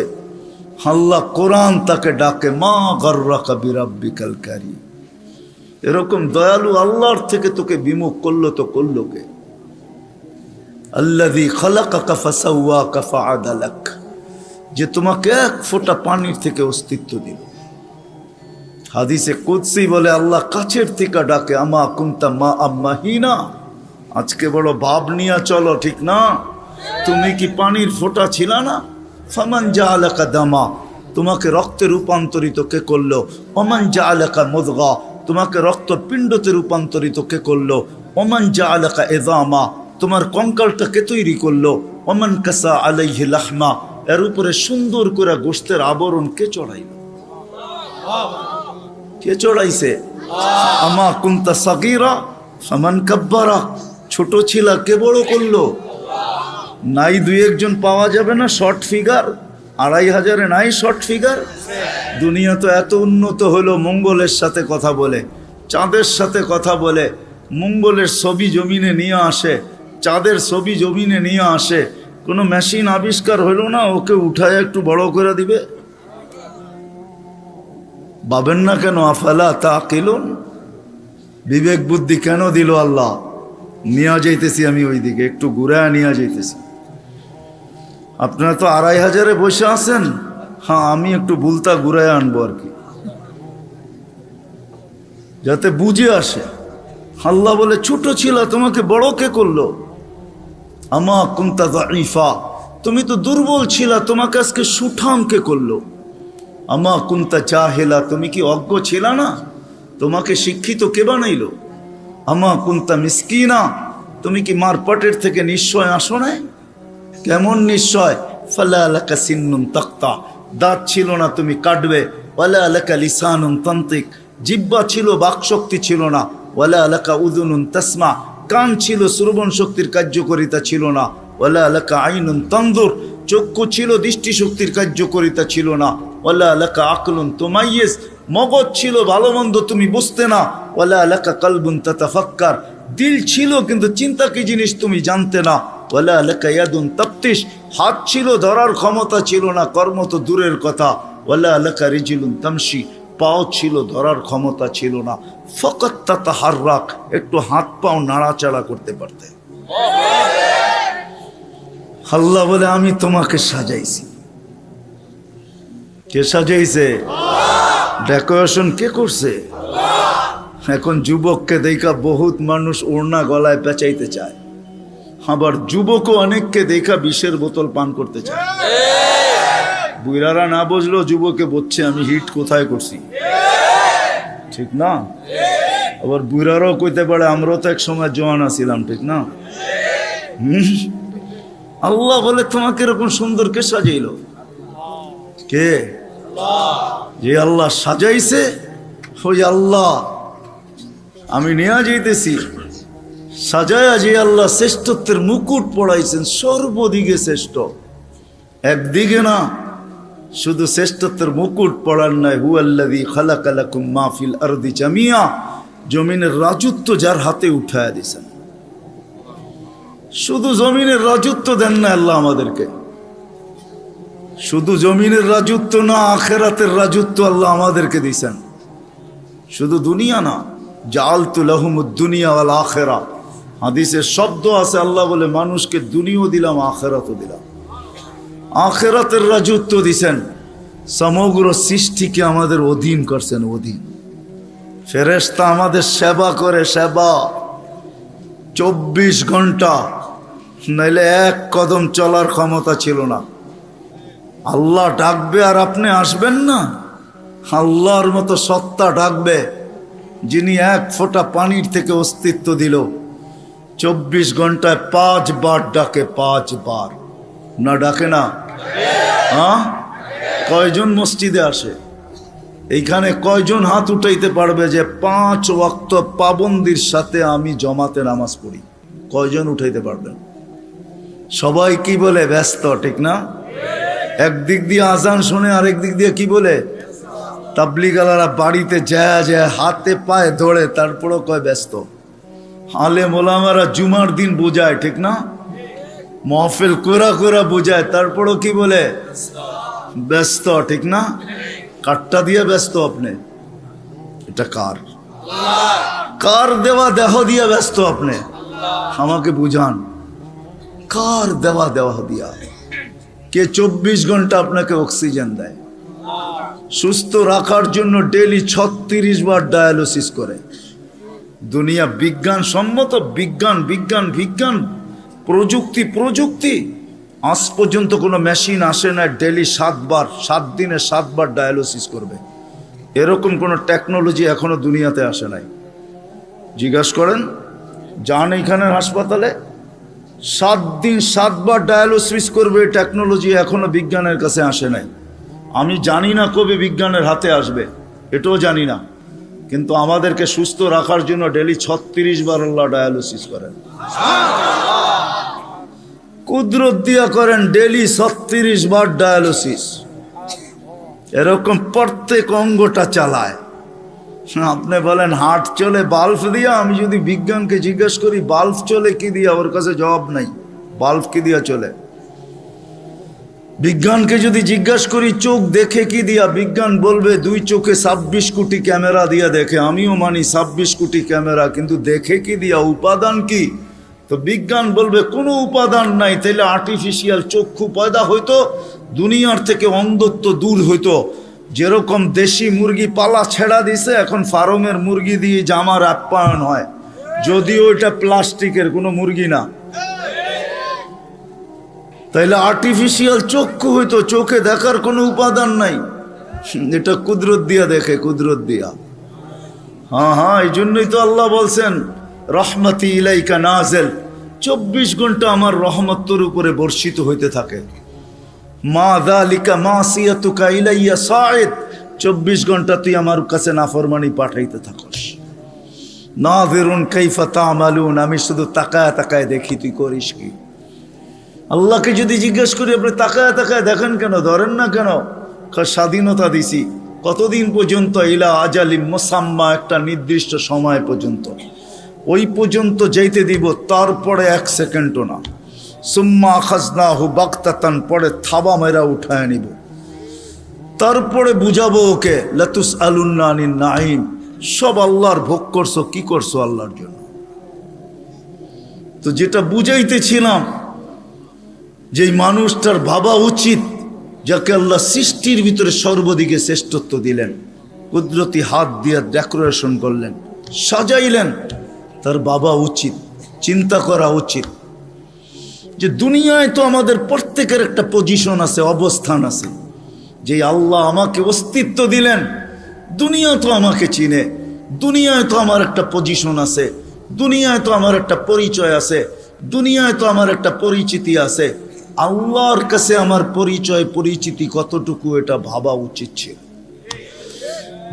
আল্লাহ কোরআন তাকে ডাকে, মা গাররাকা বিরাব্বিকাল কারীম। এরকম দয়ালু আল্লাহর থেকে তোকে বিমুখ করলো তো করলো কে? আল্লাযী খালাকাকা ফাসাওয়াকা ফাআদালাক, যে তোমাকে 1 ফোঁটা পানির থেকে অস্তিত্ব দিল। হাদিসে কুদসি বলে, আল্লাহ কাছের থেকে ডাকে, আমা কুনতা মা আম্মাহিনা। আজকে বড় ভাব নিয়ে চলো, ঠিক না? তুমি কি পানির ফোঁটা ছিল না? ফামান জাআলাকা দামা, তোমাকে রক্তে রূপান্তরিত কে করলো? ওমান জাআলাকা মুদগা, তোমাকে রক্তপিণ্ডতে রূপান্তরিত কে করলো? ওমান জাআলাকা ইযামা, তোমার কঙ্কালটা কে তৈরি করলো? ওমান কাসা আলাইহি লাহমা, এর উপরে সুন্দর করে গোশতের আবরণ কে চড়াইল? কে চড়াইছে? আমা কুনতা সাগীরা ফামান কাব্বারা, ছোট ছিল কে বড় করলো? নাই 2-1 জন পাওয়া যাবে না শর্ট ফিগার? 2500-এ নাই শর্ট ফিগার? দুনিয়া তো এত উন্নত হলো, মঙ্গলের সাথে কথা বলে, চাঁদের সাথে কথা বলে, মঙ্গলের ছবি জমিনে নিয়ে আসে, চাঁদের ছবি জমিনে নিয়ে আসে। কোনো মেশিন আবিষ্কার হলো না ওকে উঠায় একটু বড় করে দিবে? ভাবেন না কেন? আফালা তাকিলুন, বিবেক বুদ্ধি কেন দিল আল্লাহ? নিয়ে যাইতেছি আমি ওইদিকে, একটু ঘুরায় নিয়ে যাইতেছি। আপনারা তো 2500-এ বসে আছেন, হ্যাঁ আমি একটু বুলতা ঘুরায় আনবো আর কি, যাতে বুঝে আসে। আল্লাহ বলে, ছোট ছিল তোমাকে বড় কে করলো? আমা কুনতা যায়ীফা, তুমি তো দুর্বল ছিলা, তোমাকে আজকে সুঠাম কে করলো? আমা কুনতা জাহিলা, তুমি কি অজ্ঞ ছিলা না, তোমাকে শিক্ষিত কে বানাইলো? আমা কুনতা মিসকিনা, তুমি কি মার পেটের থেকে নিশ্চয় আসো নাই? কেমন নিশ্চয়? ফালা লাকা সিন্নুন তাক্তা, দাঁত ছিল না তুমি কাটবে। ওয়ালা লাকা লিসানুন তান্তিক, জিহ্বা ছিল বাকশক্তি ছিল না। ওয়ালা লাকা উযুনুন তাসমা, কান ছিল শ্রবণ শক্তির কার্যকারিতা ছিল না। ওয়ালা লাকা আইনুন তানজুর, চক্ষু ছিল দৃষ্টিশক্তির কার্যকারিতা ছিল না। ওয়ালা লাকা আকলুন তুমাইয়িজ, মগজ ছিল ভালো মন্দ তুমি বুঝতে না। ওয়ালা লাকা কলবুন তাতাফাক্কার, দিল ছিল কিন্তু চিন্তা কি জিনিস তুমি জানতে না। ওয়ালা লাকা ইয়াদুন তাফতিশ, হাত ছিল ধরার ক্ষমতা ছিল না, কর্ম তো দূরের কথা। ওয়ালা লাকা রিজলুন তামশি, পাও ছিল ধরার ক্ষমতা ছিল না। ফাকাত তাতাহাররাক, একটু হাত পাও নাড়াচাড়া করতে পারতে। আল্লাহ বলে আমি তোমাকে সাজাইছি। কে সাজাইছে? ডেকোরেশন কে করছে? এখন যুবককে দেখা বহুত মানুষ ওড়না গলায় পেঁচাইতে চায়, আবার যুবকও অনেককে দেখা বিষের বোতল পান করতে চায়। বুইরারা না বুঝলো যুবকে বলছে আমি হিট কোথায় করছি, ঠিক না? আবার বুইরারাও কইতে পারে আমরাও তো এক সময় জওয়ান আছিলাম, ঠিক না? আল্লাহ বলে তোমাকে এরকম সুন্দর কে সাজাইল? কে? যে আল্লাহ সাজাইছে ওই আল্লাহ আমি নিয়ে যাইতেছি। সাজায়া যে আল্লাহ শ্রেষ্ঠত্বের মুকুট পড়াইছেন, সর্বদিকে শ্রেষ্ঠ, একদিকে না। শুধু শ্রেষ্ঠত্বের মুকুট পড়ার নাই, হুয়াল্লাযী খালাকা লাকুম মা ফিল আরদি জামিয়া, জমিনের রাজত্ব যার হাতে উঠায়া দিয়েছেন। শুধু জমিনের রাজত্ব দেন না আল্লাহ আমাদেরকে, শুধু জমিনের রাজত্ব না, আখিরাতের রাজত্ব আল্লাহ আমাদেরকে দিয়েছেন। শুধু দুনিয়া না, জাআলতু লাহুমুদ দুনিয়া ওয়াল আখিরা, হাদিসের শব্দ আছে আল্লাহ বলে মানুষকে দুনিয়াও দিলাম আখিরাতও দিলাম। আখিরাতের রাজত্ব দিছেন, সমগ্র সৃষ্টিকে আমাদের অধীন করছেন, অধীন। ফেরেশতা আমাদের সেবা করে, সেবা 24 ঘন্টা, নাইলে এক কদম চলার ক্ষমতা ছিল না। আল্লাহ ডাকবে আর আপনি আসবেন না? আল্লাহর মতো সত্তা ডাকবে যিনি এক ফোঁটা পানির থেকে অস্তিত্ব দিল, 24 ঘন্টায় 5 বার ডাকে, 5 বার। না ডাকে না? হ্যাঁ, কয়জন মসজিদে আসে? এইখানে কয়জন হাত উঠাইতে পারবে যে 5 ওয়াক্ত পাবন্দির সাথে আমি জমাতে নামাজ পড়ি? কয়জন উঠাইতে পারবেন? সবাই কি বলে? ব্যস্ত, ঠিক না? একদিক দিয়ে আজান শুনে, আরেক দিক দিয়ে কি বলে? তাবলিগালারা বাড়িতে যায় যায় হাতে পায়ে ধরে, তারপরও কয় ব্যস্ত। আলেম ওলামারা জুমার দিন বোঝায়, ঠিক না? মাহফিল কোরা কোরা বোঝায়, তারপরও কি বলে? ব্যস্ত, ঠিক না? কাটটা দিয়ে ব্যস্ত আপনি? এটা কার? কার দেওয়া দেহ দিয়ে ব্যস্ত আপনি? আমাকে বুঝান, কার দেওয়া দেহ দিয়া? কে 24 ঘন্টা আপনাকে অক্সিজেন দেয়? সুস্থ রাখার জন্য ডেলি 36 বার ডায়ালিসিস করে। দুনিয়া বিজ্ঞান সম্মত, বিজ্ঞান বিজ্ঞান বিজ্ঞান, প্রযুক্তি প্রযুক্তি, আজ পর্যন্ত কোনো মেশিন আসে না ডেলি 7 বার, 7 দিনে 7 বার ডায়ালিসিস করবে। এরকম কোনো টেকনোলজি এখনো দুনিয়াতে আসে নাই। জিজ্ঞাসা করেন, যান এইখানের হাসপাতালে, 7 দিন 7 বার ডায়ালিসিস করবে, টেকনোলজি এখনো বিজ্ঞানের কাছে আসে নাই। আমি জানি না কবে বিজ্ঞানের হাতে আসবে, এটাও জানি না, কিন্তু আমাদেরকে সুস্থ রাখার জন্য ডেলি 36 বার আল্লাহ ডায়ালিসিস করেন। কুদরত দিয়া করেন ডেলি 36 বার ডায়ালিসিস। এরকম প্রত্যেক অঙ্গটা চালায়। আপনি বলেন হার্ট চলে বাল্ব দিয়া, আমি যদি বিজ্ঞানকে জিজ্ঞেস করি বাল্ব চলে কি দিয়া, ওর কাছে জবাব নাই। বাল্ব কি দিয়া চলে? বিজ্ঞানকে যদি জিজ্ঞাসা করি চোখ দেখে কি দিয়া, বিজ্ঞান বলবে 2 চোখে 26 কোটি ক্যামেরা দিয়া দেখে। আমিও মানি 26 কোটি ক্যামেরা, কিন্তু দেখে কি দিয়া? উপাদান কি? তো বিজ্ঞান বলবে কোনো উপাদান নাই। তাইলে আর্টিফিশিয়াল চক্ষু পয়দা হইতো, দুনিয়ার থেকে অন্ধত্ব দূর হইতো। যেরকম দেশি মুরগি পালা ছেড়া দিছে, এখন ফার্মের মুরগি দিয়ে জামার আপ্যায়ন হয়, যদিও এটা প্লাস্টিকের কোনো মুরগি না। তাইলে আর্টিফিশিয়াল চক্ষু হইতো, চোখে দেখার কোনো উপাদান নাই। এটা কুদরত দিয়া দেখে, কুদরত দিয়া। হ্যাঁ হ্যাঁ, এই জন্যই তো আল্লাহ বলছেন রহমতি ইলাইকা নাজেল, 24 ঘন্টা আমার রহমত তোর উপরে বর্ষিত হইতে থাকে। মা যালিকা মাসিয়াতুকা ইলাইয়া সাঈদ, 24 ঘন্টা তুই আমার কাছে নাফরমানি পাঠাইতে থাকস। নাযিরুন কাইফা তা'মালুন, আমি শুধু তাকায় তাকায় দেখি তুই করিস কি। আল্লাহকে যদি জিজ্ঞেস করি আপনি তাকায় তাকায় দেখেন কেন, ধরেন না কেন? স্বাধীনতা দিছি কতদিন পর্যন্ত? ইলা আজালিম মুসাম্মা, একটা নির্দিষ্ট সময় পর্যন্ত। ওই পর্যন্ত যেতে দিব, তারপরে 1 সেকেন্ডও না। সুম্মা আখাযনাহু বাগতাতান, পরে থাবা মেরা উঠায় নিব, তারপরে বুঝাবো ওকে লাতুসআলুন্না আনিন নাঈম, সব আল্লাহর ভোগ করছো, কি করছো আল্লাহর জন্য। তো যেটা বুঝাইতেছিলাম, যে মানুষটার ভাবা উচিত যাকে আল্লাহ সৃষ্টির ভিতরে সর্বদিকে শ্রেষ্ঠত্ব দিলেন, কুদরতি হাত দিয়ে ডেকোরেশন করলেন, সাজাইলেন, তার বাবা উচিত, চিন্তা করা উচিত যে দুনিয়ায় তো আমাদের প্রত্যেকের একটা পজিশন আছে, অবস্থান আছে। যে আল্লাহ আমাকে অস্তিত্ব দিলেন, দুনিয়া তো আমাকে চিনে, দুনিয়ায় তো আমার একটা পজিশন আছে, দুনিয়ায় তো আমার একটা পরিচয় আছে, দুনিয়ায় তো আমার একটা পরিচিতি আছে। আল্লাহর কাছে আমার পরিচয় পরিচিতি কতটুকু, এটা ভাবা উচিত ছিল।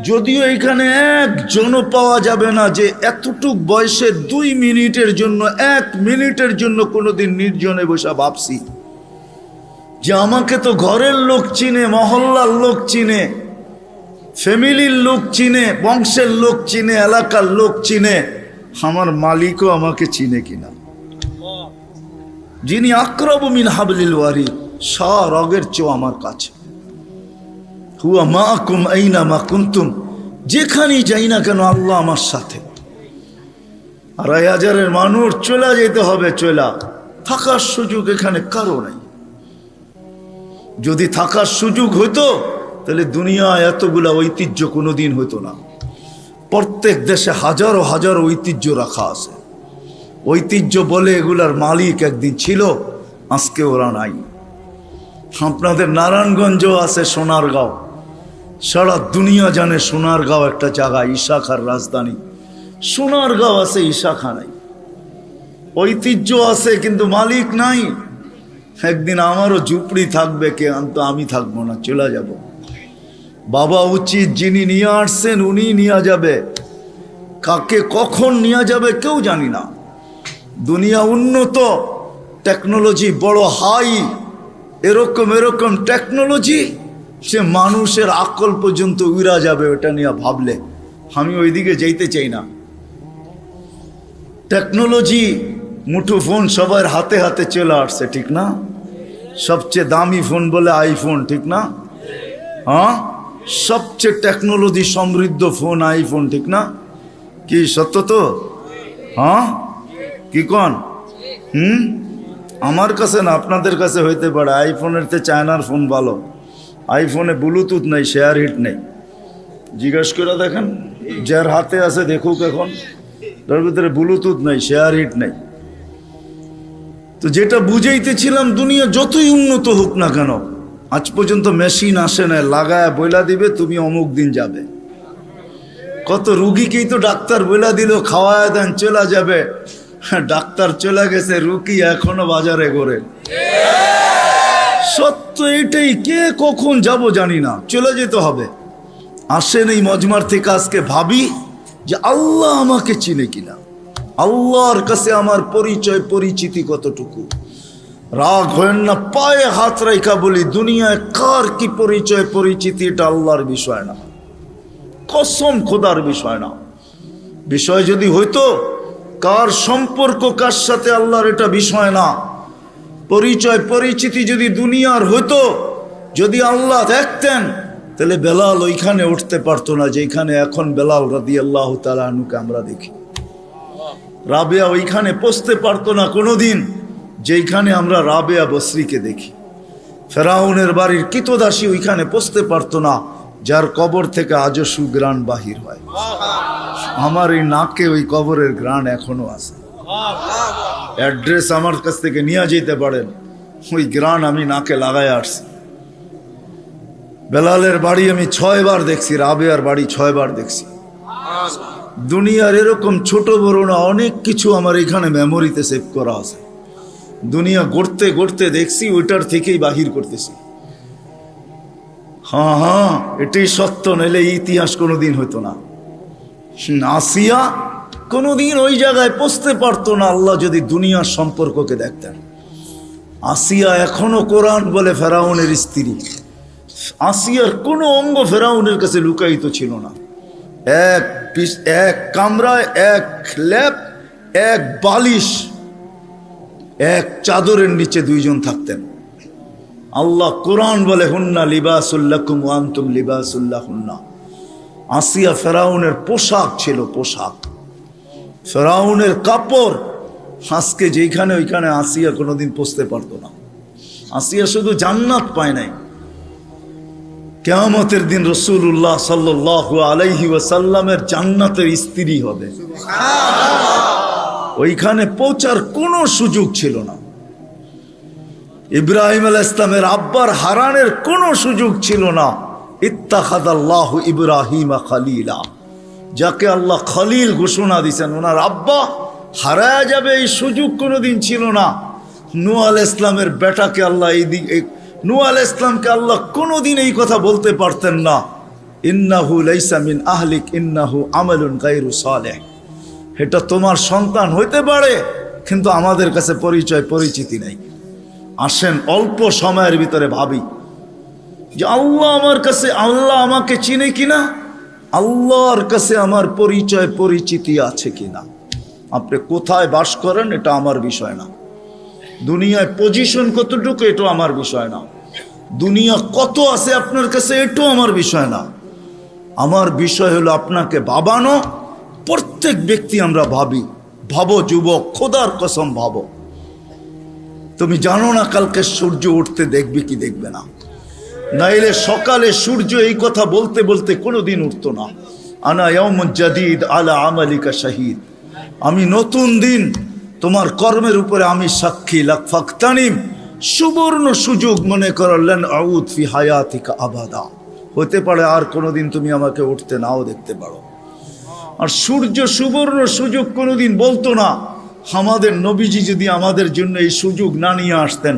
যদিও এখানে একজনও পাওয়া যাবে না যে এতটুক বয়সে 2 মিনিটের জন্য, 1 মিনিটের জন্য কোনোদিন নির্জনে বসে ভাবছি যে আমাকে তো ঘরের লোক চিনে, মহল্লার লোক চিনে, ফ্যামিলির লোক চিনে, বংশের লোক চিনে, এলাকার লোক চিনে, আমার মালিকও আমাকে চিনে কিনা। যিনি আকরাবু মিন হাবলিল ওয়ারিদ, রগের চেয়েও আমার কাছে। হুয়া মাআকুম আইনা মা কুনতুম, যেখানেই যাই না কেন আল্লাহ আমার সাথে। 2,500 মানুষ চলে যেতে হবে, চলা থাকার সুযোগ এখানে কারো নাই। যদি থাকার সুযোগ হইতো তাহলে দুনিয়া এতগুলা ঐতিহ্য কোনোদিন হইতো না। প্রত্যেক দেশে হাজারো হাজারো ঐতিহ্য রাখা আছে। ঐতিহ্য বলে এগুলার মালিক একদিন ছিল, আজকে ওরা নাই। আপনাদের নারায়ণগঞ্জও আছে, সোনারগাঁও, সারা দুনিয়া জানে সোনারগাঁও একটা জায়গা, ইশাখার রাজধানী। সোনারগাঁও আছে, ইশাখা নাই। ঐতিহ্য আছে কিন্তু মালিক নাই। একদিন আমারও ঝুপড়ি থাকবে, কে আমি থাকবো না, চলে যাব। বাবা উচিত, যিনি নিয়ে আসছেন উনি নিয়ে যাবে, কাকে কখন নিয়ে যাবে কেউ জানি না। দুনিয়া উন্নত, টেকনোলজি বড় হাই, এরকম এরকম টেকনোলজি সে মানুষের আকল পর্যন্ত উড়া যাবে। ওটা নিয়ে ভাবলে আমি ওইদিকে যেতে চাই না। টেকনোলজি, মুঠো ফোন সবার হাতে হাতে চলে আসছে, ঠিক না? সবচেয়ে দামি ফোন বলে আইফোন, ঠিক না? হ্যাঁ, সবচেয়ে টেকনোলজি সমৃদ্ধ ফোন আইফোন, ঠিক না? কি সত্য তো? হ্যাঁ, কি কন? আমার কাছে না, আপনাদের কাছে হইতে পারে। আইফোনের তে চায়নার ফোন ভালো। আইফোনে ব্লুটুথ নেই, শেয়ার হিট নেই। জিজ্ঞেস করে দেখেন, যার হাতে আছে দেখুক, এখন তার ভিতরে ব্লুটুথ নেই, শেয়ার হিট নেই। তো যেটা বুঝাইতেছিলাম, দুনিয়া যতই উন্নত হোক না কেন, আজ পর্যন্ত মেশিন আসে না লাগায় বইলা দিবে তুমি অমুক দিন যাবে। কত রুগীকেই তো ডাক্তার বইলা দিল খাওয়ায় দেন চলে যাবে, ডাক্তার চলে গেছে, রুগী এখনো বাজারে ঘোরে। সত্য এটাই, কে কখন যাব জানি না, চলে যেতে হবে। আসেন এই মজমার থেকে আজকে ভাবি যে আল্লাহ আমাকে চিনে কিনা, আল্লাহর কাছে আমার পরিচয় পরিচিতি কতটুকু। রাগ হয় না, পায়ে হাত রাখা বলি, দুনিয়ায় কার কি পরিচয় পরিচিতি এটা আল্লাহর বিষয় না, কসম খোদার বিষয় না। বিষয় যদি হইতো কার সম্পর্ক কার সাথে, আল্লাহর এটা বিষয় না। পরিচয় পরিচিতি যদি দুনিয়ার হইতো, যদি আল্লাহ দেখতেন, তাহলে বেলাল ওইখানে উঠতে পারতো না যেখানে এখন বেলাল রাদিয়াল্লাহু তাআলা আনহুকে আমরা দেখি। রাবেয়া ওইখানে পৌঁছতে পারতো না কোনোদিন যেখানে আমরা রাবেয়া বসরিকে দেখি। ফেরাউনের বাড়ির কিতদাসী ওইখানে পৌঁছতে পারতো না যার কবর থেকে আজও সুগ্রাণ বাহির হয়। আমার এই নাকে ওই কবরের গ্রাণ এখনো আছে। অ্যাড্রেস আমার কাছ থেকে নিয়ে যেতে পারেন, ওই গ্রাণ আমি নাকে লাগায় আসছি। বেলালের বাড়ি আমি 6 বার দেখছি, রাবেয়ার বাড়ি 6 বার দেখছি। দুনিয়ার এরকম ছোট বড় না অনেক কিছু আমার এখানে মেমোরিতে সেভ করা আছে। দুনিয়া গড়তে গড়তে দেখছি, ওইটার থেকেই বাহির করতেছি। হ্যাঁ হ্যাঁ, এটাই সত্য, নইলে ইতিহাস কোনোদিন হতো না। আসিয়া কোনোদিন ওই জায়গায় পৌঁছতে পারতো না আল্লাহ যদি দুনিয়ার সম্পর্ককে দেখতেন। আসিয়া এখনো কোরআন বলে ফেরাউনের স্ত্রী। আসিয়ার কোনো অঙ্গ ফেরাউনের কাছে লুকায়িত ছিল না। এক কামরায়, এক ল্যাপ, এক বালিশ, এক চাদরের নিচে দুইজন থাকতেন। আল্লাহ কোরআন বলে, হুন্না লিবাসুল্লাকুম ওয়া আনতুম লিবাসুল্লাহুন্না। আসিয়া ফেরাউনের পোশাক ছিল, পোশাক, ফেরাউনের কাপড়। আজকে যেখানে ওইখানে আসিয়া কোনোদিন পৌঁছতে পারতো না। আসিয়া শুধু জান্নাত পায় নাই, কিয়ামতের দিন রাসূলুল্লাহ সাল্লাল্লাহু আলাইহি ওয়াসাল্লামের জান্নাতের স্ত্রী হবে। ওইখানে পৌঁছার কোনো সুযোগ ছিল না। ইব্রাহিম আলাইহিস সালামের আব্বার হারানের কোনো সুযোগ ছিল না। ইত্তাখাযাল্লাহু ইব্রাহিমা খলিলা, যাকে আল্লাহ খলিল ঘোষণা দিয়েছেন, ওনার আব্বা হারায়া যাবে এই সুযোগ কোনোদিন ছিল না। নূহ আলাইহিস সালামের বেটাকে আল্লাহ নূহ আলাইহিস সালামকে আল্লাহ কোনোদিন এই কথা বলতে পারতেন না, ইন্নাহু লাইসা মিন আহলিক ইন্নাহু আমালুন গায়রু সালেহ। এটা তোমার সন্তান হইতে পারে, কিন্তু আমাদের কাছে পরিচয় পরিচিতি নাই। আসেন অল্প সময়ের ভিতরে ভাবি যে আল্লাহ আমার কাছে, আল্লাহ আমাকে চিনে কিনা, আল্লাহর কাছে আমার পরিচয় পরিচিতি আছে কিনা। আপনি কোথায় বাস করেন এটা আমার বিষয় না, দুনিয়ায় পজিশন কতটুকু এটা আমার বিষয় না, দুনিয়া কত আছে আপনার কাছে এটাও আমার বিষয় না। আমার বিষয় হলো আপনাকে ভাবানো। প্রত্যেক ব্যক্তি আমরা ভাবি, ভাবো যুবক, খোদার কসম ভাবো। তুমি জানো না কালকে সূর্য উঠতে দেখবে কি দেখবে না, নাইলে সকালে সূর্য এই কথা বলতে বলতে কোনোদিন উঠতো না, আনা ইয়াউমুন জাদীদ আলা আমালিকা শাহীদ। আমি নতুন দিন, তোমার কর্মের উপরে আমি সাক্ষী। লাকফাকতানিম, সুবর্ণ সুযোগ মনে করলেন, আউদ ফি হায়াতিকা আবাদা। হতে পারে আর কোনোদিন তুমি আমাকে উঠতে নাও দেখতে পারো। আর সূর্য সুবর্ণ সুযোগ কোনোদিন বলতো না। আমাদের নবীজি যদি আমাদের জন্য এই সুযোগ না নিয়ে আসতেন,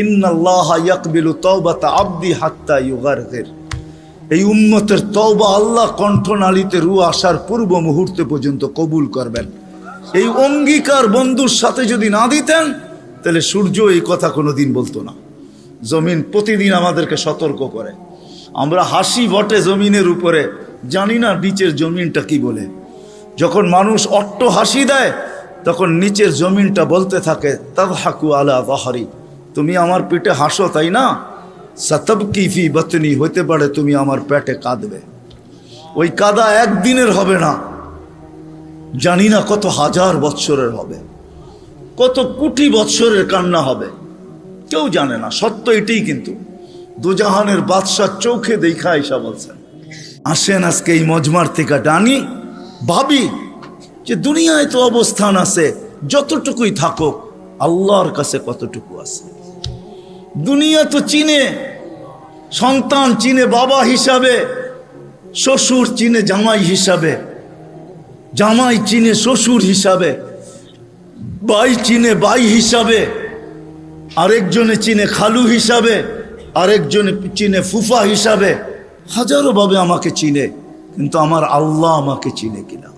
ইন্নাল্লাহা ইয়াকবিলু তাওবাতা আবদি হাত্তা ইউগারগির, এই উম্মতের তওবা আল্লাহ কণ্ঠনালীতে রূহ আসার পূর্ব মুহূর্তে পর্যন্ত কবুল করবেন। এই অঙ্গীকার বন্ধুর সাথে যদি না দিতেন, তাহলে সূর্য এই কথা কোনোদিন বলতো না। জমিন প্রতিদিন আমাদেরকে সতর্ক করে। আমরা হাসি বটে জমিনের উপরে, জানি না নিচের জমিনটা কি বলে। যখন মানুষ অট্ট হাসি দেয়, তখন নিচের জমিনটা বলতে থাকে, তাদহাকু আলা যাহরি, তুমি আমার পেটে হাসো তাই না, সাতাবকি ফি বাতনি, হতে পারে তুমি আমার পেটে কাঁদবে। ওই কাদা একদিনের হবে না, জানি না কত হাজার বৎসরের হবে, কত কোটি বৎসরের কান্না হবে, কেউ জানে না। সত্য এটাই, কিন্তু দুজাহানের বাদশাহ চোখে দেখা এসা বলছেন। আসেন আজকে এই মজমার থেকে ডানি ভাবি যে দুনিয়ায় তো অবস্থান আছে, যতটুকুই থাকুক আল্লাহর কাছে কতটুকু আছে। দুনিয়া তো চিনে, সন্তান চিনে বাবা হিসাবে, শ্বশুর চিনে জামাই হিসাবে, জামাই চিনে শ্বশুর হিসাবে, ভাই চিনে ভাই হিসাবে, আরেকজনে চিনে খালু হিসাবে, আরেকজনে চিনে ফুফা হিসাবে। হাজারো ভাবে আমাকে চিনে, কিন্তু আমার আল্লাহ আমাকে চিনে কিনা,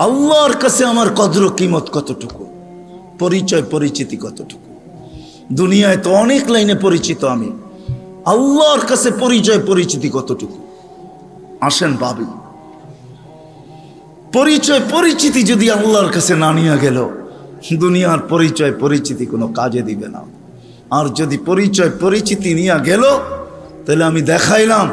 আল্লাহর কাছে আমার কদর কিমত কতটুকু, পরিচয় পরিচিতি কতটুকু। দুনিয়ায় তো অনেক লাইনে পরিচিত আমি, আল্লাহর কাছে পরিচয় পরিচিতি কতটুকু। আসেন ভাবি, পরিচয় পরিচিতি যদি আল্লাহর কাছে না নিয়ে গেল, দুনিয়ার পরিচয় পরিচিতি কোনো কাজে দিবে না। আর যদি পরিচয় পরিচিতি নিয়ে গেল, তাহলে আমি দেখাইলাম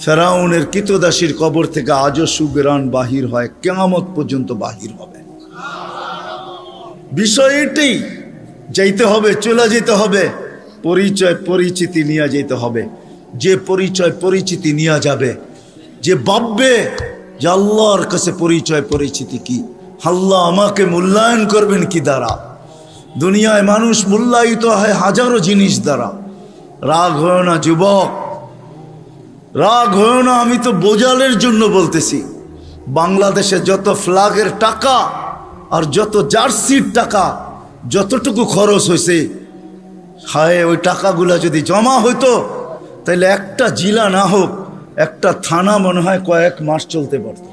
ফেরাউনের কৃতদাসীর কবর থেকে আজও সুগরান বাহির হয়, কিয়ামত পর্যন্ত বাহির হবে। বিষয় এটাই, যাইতে হবে, চলে যেতে হবে, পরিচয় পরিচিতি নিয়ে যেতে হবে। যে পরিচয় পরিচিতি নিয়ে যাবে, যে ভাববে যে আল্লাহর কাছে পরিচয় পরিচিতি কি, আল্লাহ আমাকে মূল্যায়ন করবেন কি দ্বারা। দুনিয়ায় মানুষ মূল্যায়িত হয় হাজারো জিনিস দ্বারা। রাগ হয় না যুবক, রাগ হয় না। আমি তো বোঝালের জন্য বলতেছি, বাংলাদেশে যত ফ্ল্যাগের টাকা আর যত জার্সির টাকা যতটুকু খরচ হয়েছে, হায় ওই টাকাগুলা যদি জমা হইতো, তাহলে একটা জেলা না হোক, একটা থানা মনে হয় কয়েক মাস চলতে পারত।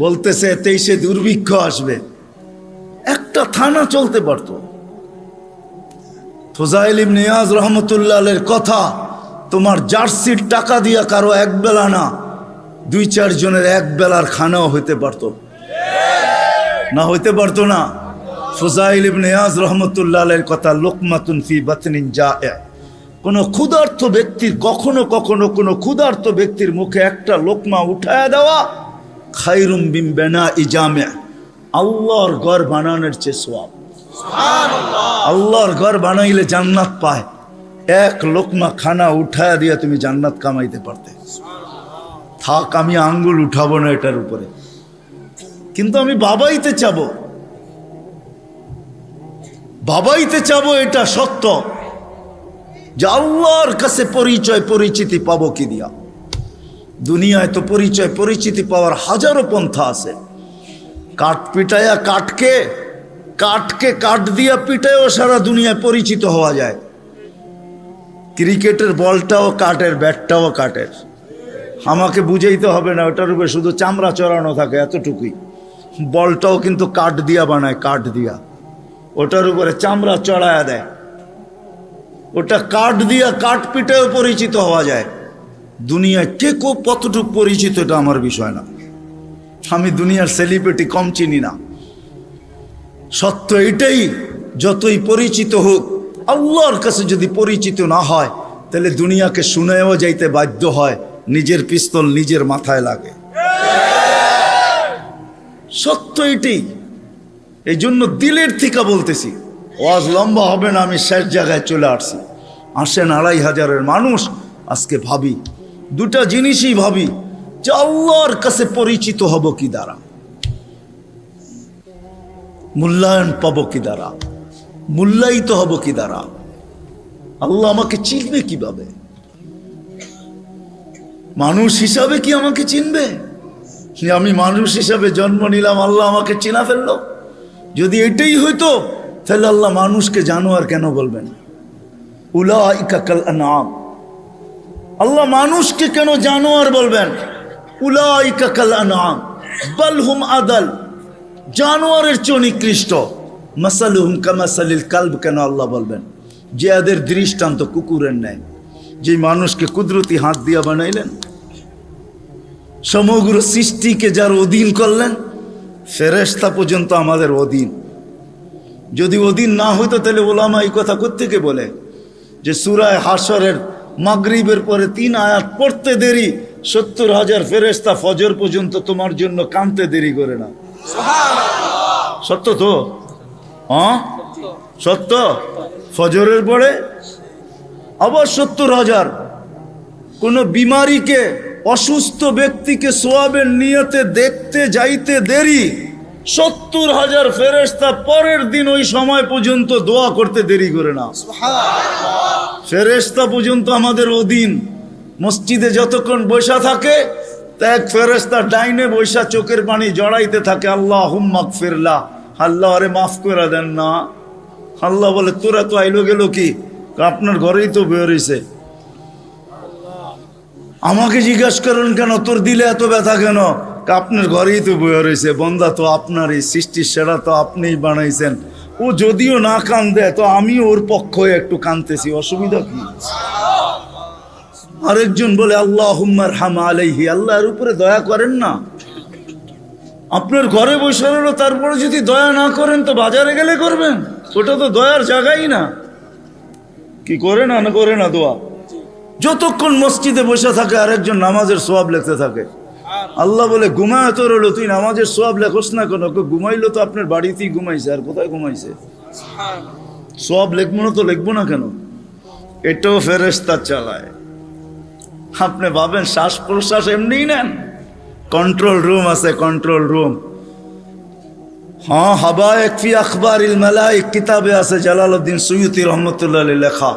বলতেছে 23-এ দুর্ভিক্ষ আসবে, একটা থানা চলতে পারত। ফুজাইল ইবনে ইয়াজ রহমতুল্লাহ আলাইহির কথা, তোমার জার্সির টাকা দিয়া কারো একবেলা না 2-4 জনের এক বেলার খানাও হইতে পারতো না, হইতে পারতো না। ফুজাইল ইবনে ইয়াজ রহমতুল্লাহ আলাইহির কথা, লুকমাতুন ফি বাতনিন জায়ে, কোন ক্ষুধার্ত ব্যক্তির কখনো কখনো কোন ক্ষুধার্ত ব্যক্তির মুখে একটা লোকমা উঠায় দেওয়া খায়রুম বিন বিনাই জামি', আল্লাহর ঘর বানানোর চেয়ে সওয়াব। সুবহানাল্লাহ। আল্লাহর ঘর বানাইলে জান্নাত পায়, এক লোকমা খানা উঠায় দিয়ে তুমি জান্নাত কামাইতে পারতে। থাক, আমি আঙ্গুল উঠাবো না এটার উপরে, কিন্তু আমি বাবাইতে চাবো, বাবাইতে চাবো। এটা সত্য যে আল্লাহর কাছে পরিচয় পরিচিতি পাবো কি দিয়া? দুনিয়ায় তো পরিচয় পরিচিতি পাওয়ার হাজারো পন্থা আছে। কাঠ পিটায়া কাঠকে, কাঠকে কাঠ দিয়া পিটায়ও সারা দুনিয়ায় পরিচিত হওয়া যায়। ক্রিকেটের বলটাও কাঠের, ব্যাটটাও কাঠের। আমাকে বুঝাইতে হবে না, ওটার উপরে শুধু চামড়া চড়ানো থাকে, এতটুকুই। বলটাও কিন্তু কাঠ দিয়া বানায়, কাঠ দিয়া, ওটার উপরে চামড়া চড়ায়া দেয়। ওটা কাঠ দিয়া, কাঠ পিটায়ও পরিচিত হওয়া যায়। দুনিয়ায় কে কতটুকু পরিচিত এটা আমার বিষয় না। আমি দুনিয়ার সেলিব্রিটি কম চিনি না। সত্য এটাই, যতই পরিচিত হোক, আল্লাহর কাছে যদি পরিচিত না হয়, তাহলে দুনিয়াকে শুনেও যাইতে বাধ্য হয়, নিজের পিস্তল নিজের মাথায় লাগে। সত্য এটাই। এই জন্য দিলের থেকে বলতেছি, ওয়াজ লম্বা হবে না, আমি শেষ জায়গায় চলে আসছি। আসেন 2500 মানুষ আজকে ভাবি, দুটা জিনিসই ভাবি, যে আল্লাহর কাছে পরিচিত হব কি দ্বারা, মূল্যায়ন পাবো কি দ্বারা, মূল্যায়িত হব কি দ্বারা, আল্লাহ আমাকে চিনবে কিভাবে? মানুষ হিসাবে কি আমাকে চিনবে? আমি মানুষ হিসাবে জন্ম নিলাম, আল্লাহ আমাকে চিনা ফেললো? যদি এটাই হইতো, তাহলে আল্লাহ মানুষকে জানোয়ার কেন বলবেন? উলাইকা কাল আনআম, আল্লাহ মানুষকে কেন জানোয়ার বলবেন? উলাইকা কাল আনআম বাল হুম আদাল, জানোয়ারের চেয়ে নিকৃষ্ট। মাসালুহুম কামাসালিল কালব কেন আল্লাহ বলবেন? যে এদের দৃষ্টান্ত কুকুরের ন্যায়। যে মানুষকে কুদরতি হাত দিয়া বানাইলেন, সমগ্র সৃষ্টিকে যার অধীন করলেন, ফেরেশতা পর্যন্ত আমাদের অধীন। যদি অধীন না হইতো তাহলে ওলামা এই কথা কোত্থেকে বলে যে সূরা হাশরের মাগরিবের পরে 3 আয়াত পড়তে দেরি, 70,000 ফেরেশতা ফজর পর্যন্ত তোমার জন্য কাঁদতে দেরি করে না। সুবহানাল্লাহ। সত্য তো? হ্যাঁ সত্য। ফজরের পরে আবার 70,000। কোন বিমারীকে, অসুস্থ ব্যক্তিকে সোয়াবের নিয়তে দেখতে যাইতে দেরি, 70,000 ফেরেশতা পরের দিন ওই সময় পর্যন্ত দোয়া করতে দেরি করে না। ফেরেশতা পর্যন্ত আমাদের অধীন। মসজিদে যতক্ষণ বসা থাকে, এক ফেরেশতা ডাইনে বৈশা চোখের পানি জড়াইতে থাকে, আল্লাহুম্মা গফিরলা, আল্লাহ আরে মাফ করে দেন না। আল্লাহ বলে তোরা তো আইলো গেল কি, আপনার ঘরেই তো বের হইছে। আমাকে জিজ্ঞাসা করেন কেন তোর দিলে এত ব্যথা কেন? আপনার ঘরেই তো বয়ে রয়েছে। বন্দা তো আপনারই, সৃষ্টির সেরা তো আপনিই বানাইছেন। ও যদিও না কান্দে, তো আমি ওর পক্ষ হয়ে একটু কাঁদতেছি, অসুবিধা কি? আরেকজন বলে আল্লাহুম্মা আরহাম আলাইহি, আল্লাহর উপরে দয়া করেন না। আপনার ঘরে বসে রইল, তারপরে যদি দয়া না করেন তো বাজারে গেলে করবেন, ওটা তো দয়ার জায়গাই না। কি করে না, না করে না দোয়া? যতক্ষণ মসজিদে বসে থাকে আরেকজন নামাজের সোয়াব লিখতে থাকে। আল্লাহ বলে ঘুমায় তো রইল, তুই নামাজের সোয়াব লেখোস না কেন? ঘুমাইলো তো আপনার বাড়িতেই ঘুমাইছে, আর কোথায় ঘুমাইছে? সোয়াব লিখবো না তো লিখবো না কেন? এটাও ফেরেশতা চালায়। আপনি ভাবেন শ্বাস প্রশ্বাস এমনি নেন? কন্ট্রোল রুম আছে, কন্ট্রোল রুম। হ্যাঁ, হাবায়েক ফি আখবারিল মালায়েক কিতাবে আছে, জালালউদ্দিন সুয়ুতি রহমতুল্লাহ আলাইহি লেখা।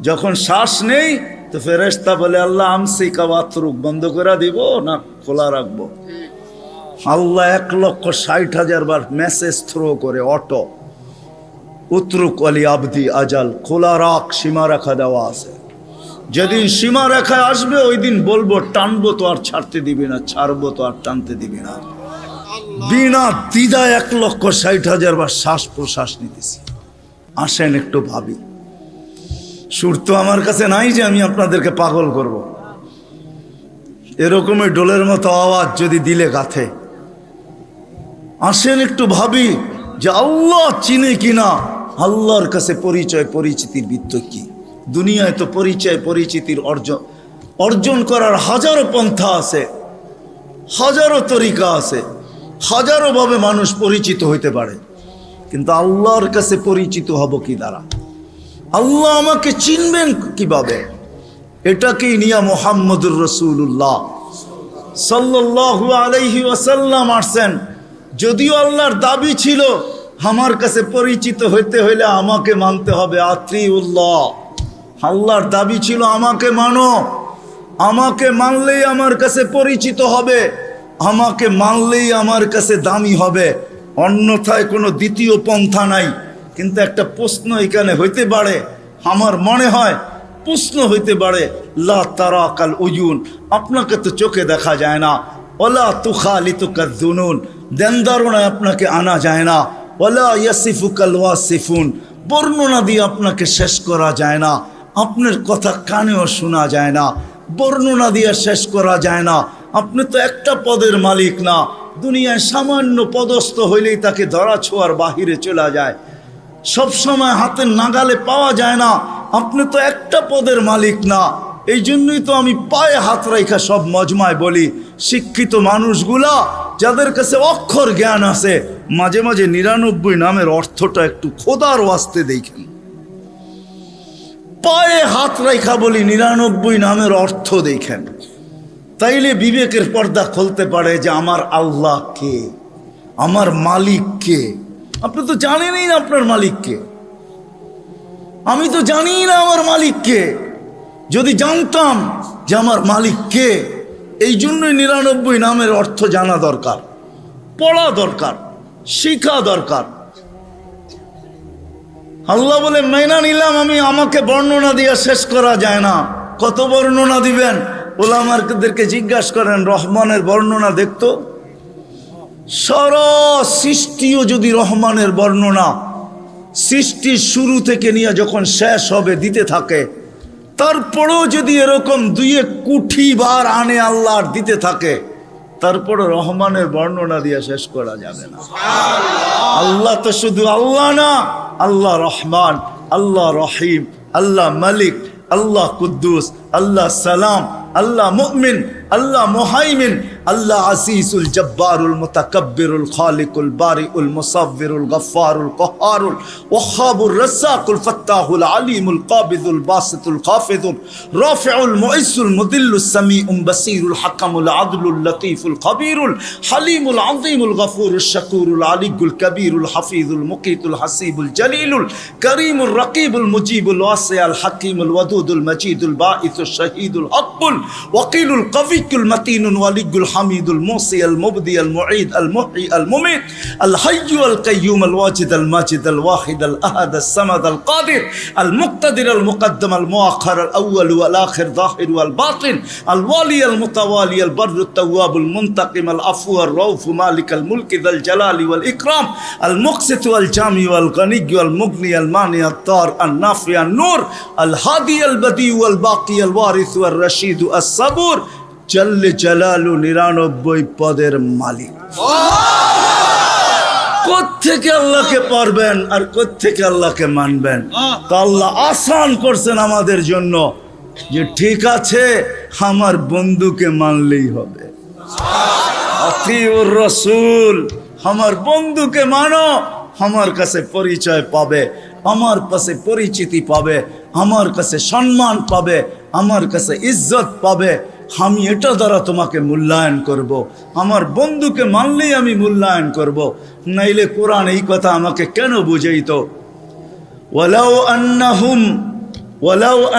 যখন শ্বাস নেই তো ফেরেশতা বলে আল্লাহ আমসিকা ওয়াতরুক, বন্ধ করে দিব না খোলা রাখবো? আল্লাহ 1,60,000 বার মেসেজ থ্রো করে, অটো উতরুক আলী আবদি আজাল, খোলা রাখ, সীমা রেখা দেওয়া আছে। যেদিন সীমা রেখায় আসবে ওই দিন বলবো টানবো তো আর ছাড়তে দিবি না, ছাড়বো তো আর টানতে দিবি না। বিনা দ্বিধায় 1,60,000 বার শ্বাস প্রশ্বাস নিতেছি। আসেন একটু ভাবি। সুর তো আমার কাছে নাই যে আমি আপনাদেরকে পাগল করব। এরকমই ডোলের মতো আওয়াজ যদি দিলে গাথে। আসেন একটু ভাবি যে আল্লাহ চিনে কিনা, আল্লাহর কাছে পরিচয় পরিচিতির বৃত্ত কি। দুনিয়ায় তো পরিচয় পরিচিতির অর্জন করার হাজারো পন্থা আছে, হাজারো তরিকা আছে, হাজারো ভাবে মানুষ পরিচিত হইতে পারে, কিন্তু আল্লাহর কাছে পরিচিত হব কি দ্বারা? আল্লাহ আমাকে চিনবেন কিভাবে? এটাকেই নিয়ে মুহাম্মদুর রাসূলুল্লাহ সাল্লাল্লাহু আলাইহি ওয়াসাল্লাম আসছেন। যদিও আল্লাহর দাবি ছিল আমার কাছে পরিচিত হইতে হইলে আমাকে মানতে হবে, আতিউল্লাহ। আল্লাহর দাবি ছিল আমাকে মানো, আমাকে মানলেই আমার কাছে পরিচিত হবে, আমাকে মানলেই আমার কাছে দামি হবে, অন্যথায় কোনো দ্বিতীয় পন্থা নাই। কিন্তু একটা প্রশ্ন এখানে হইতে পারে, আমার মনে হয় প্রশ্ন হইতে পারে, লা তারাকাল উয়ুন, আপনাকে তো চোখে দেখা যায় না, ওয়ালা তুখালিতুকাজ জুনুন, দেন ধারণায় আপনাকে আনা যায় না, ওয়ালা ইয়াসিফুকাল ওয়াসিফুন, বর্ণনা দিয়ে আপনাকে শেষ করা যায় না, আপনার কথা কানেও শোনা যায় না, বর্ণনা দিয়ে শেষ করা যায় না। আপনি তো একটা পদের মালিক না, দুনিয়ায় সামান্য পদস্থ হইলেই তাকে ধরা ছোঁয়ার বাহিরে চলে যায়, সব সময় হাতের নাগালে পাওয়া যায় না। আপনি তো একটা পদের মালিক না। এই জন্যই তো আমি পায়ে হাত রাখা সব মজমায় বলি, শিক্ষিত মানুষগুলা যাদের কাছে অক্ষর জ্ঞান আছে, মাঝে মাঝে 99 নামের অর্থটা একটু খোদার ওয়াস্তে দেখেন। পায়ে হাত রাখা বলি 99 নামের অর্থ দেখেন, তাইলে বিবেকের পর্দা খুলতে পারে যে আমার আল্লাহ কে, আমার মালিক কে। আপনি তো জানেনই না আপনার মালিক কে, আমি তো জানি না আমার মালিক কে। যদি জানতাম যে আমার মালিক কে, এই জন্যই 99 নামের অর্থ জানা দরকার, পড়া দরকার, শিখা দরকার। আল্লাহ বলে মেনা নিলাম আমি, আমাকে বর্ণনা দিয়ে শেষ করা যায় না। কত বর্ণনা দিবেন? ওলামাদেরকে জিজ্ঞাসা করেন, রহমানের বর্ণনা দেখতো, সারা সৃষ্টিও যদি রহমানের বর্ণনা সৃষ্টির শুরু থেকে নিয়ে যখন শেষ হবে দিতে থাকে, তারপরেও যদি এরকম 2 কোটি বার আনে আল্লাহর দিতে থাকে, তারপরে রহমানের বর্ণনা দিয়ে শেষ করা যাবে না। আল্লাহ তো শুধু আল্লাহ না, আল্লাহ রহমান, আল্লাহ রহিম, আল্লাহ মালিক, আল্লাহ কুদ্দুস, আল্লাহ সালাম, আল্লাহ মুমিন, আল্লাহ মুহাইমিন, আল্লাহ আসিসুল জব্বারুল মুতাকাব্বিরুল খালিকুল বারিউল মুসাব্বিরুল গফফারুল কহারুল ওয়াহাবুর রাজ্জাকুল ফাত্তাহুল আলিমুল কাবিদুল বাসিতুল খাফিদুল রাফিউল মুইসুল মুদিল্লুস সামিউল বাসিরুল হাকামুল আদলুল লতীফুল খাবীরুল হালিমুল আযীমুল গফুরুশ শাকুরুল আলিয়ুল কবীরুল হাফিজুল মুকিতুল হাসিবুল জলিলুল করিমুর রকিবুল মুজিবুল ওয়াসিউল হাকিমুল ওয়াদুদুল মজিদুল বাঈসুশ শহীদুল হকুল ওয়াকিলুল কবিকুল মতিনুল ওয়ালিয়ুল হামিদুল মুসি আল মুবদি আল মুঈদ আল মুহয়ি আল মুমিত আল হাইয়্যু আল কাইয়্যুম আল ওয়াজিদ আল মাজিদ আল ওয়াহিদ আল আহাদ আল সামাদ আল কাদির আল মুক্তাদির আল মুকদ্দম আল মুআখ্খার আল আউয়াল ওয়াল আখির যাহির ওয়াল বাতিন আল ওয়ালি আল মুতাওয়ালি আল বাররু তাওয়াব আল মুনতাকিম আল আফু আর রাউফ মালিক আল মুলক যাল জালালি ওয়াল ইকরাম আল মুকসিত ওয়াল জামি ওয়াল গনি ওয়াল মুগনি আল মানি আল তার আল নাফি আল নূর আল হাদি আল বদি ওয়াল বাকি আল ওয়ারিস ওয়াল রশিদ আস সাবুর জল্লে জালালু 99 পদের মালিক। কোত্থেকে আল্লাহকে পারবেন আর কোত্থেকে আল্লাহকে মানবেন? তো আল্লাহ আসান করছেন আমাদের জন্য যে ঠিক আছে, আমার বন্ধুকে মানলেই হবে। আতিউর রাসূল, আমার বন্ধুকে মানো, আমার কাছে পরিচয় পাবে, আমার কাছে পরিচিতি পাবে, আমার কাছে সম্মান পাবে, আমার কাছে ইজ্জত পাবে। আমি এটা দ্বারা তোমাকে মূল্যায়ন করব। আমার বন্ধুকে মানলেই আমি মূল্যায়ন করব। নাইলে কোরআন এই কথা আমাকে কেন বুঝাইতো? ওয়ালাউ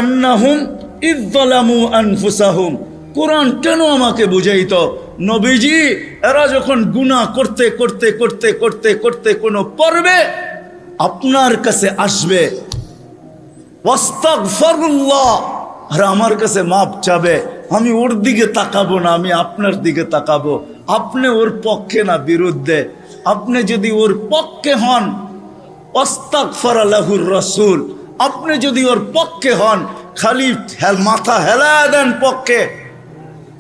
আন্নাহুম ইয যালামু আনফুসাহুম, কোরআন কেন আমাকে বুঝাইতো? নবীজি, এরা যখন গুনাহ করতে করতে করতে করতে করতে কোনো পর্বে আপনার কাছে আসবে, ওয়াস্তাগফিরুল্লাহ, আর আমার কাছে মাপ চাবে, আমি ওর দিকে তাকাবো না, আমি আপনার দিকে তাকাবো। আপনি ওর পক্ষে না বিরুদ্ধে। আপনি যদি ওর পক্ষে হন, আস্তাগফারা লাহুর রাসূল, আপনি যদি ওর পক্ষে হন, খালি মাথা হেলায় দেন পক্ষে,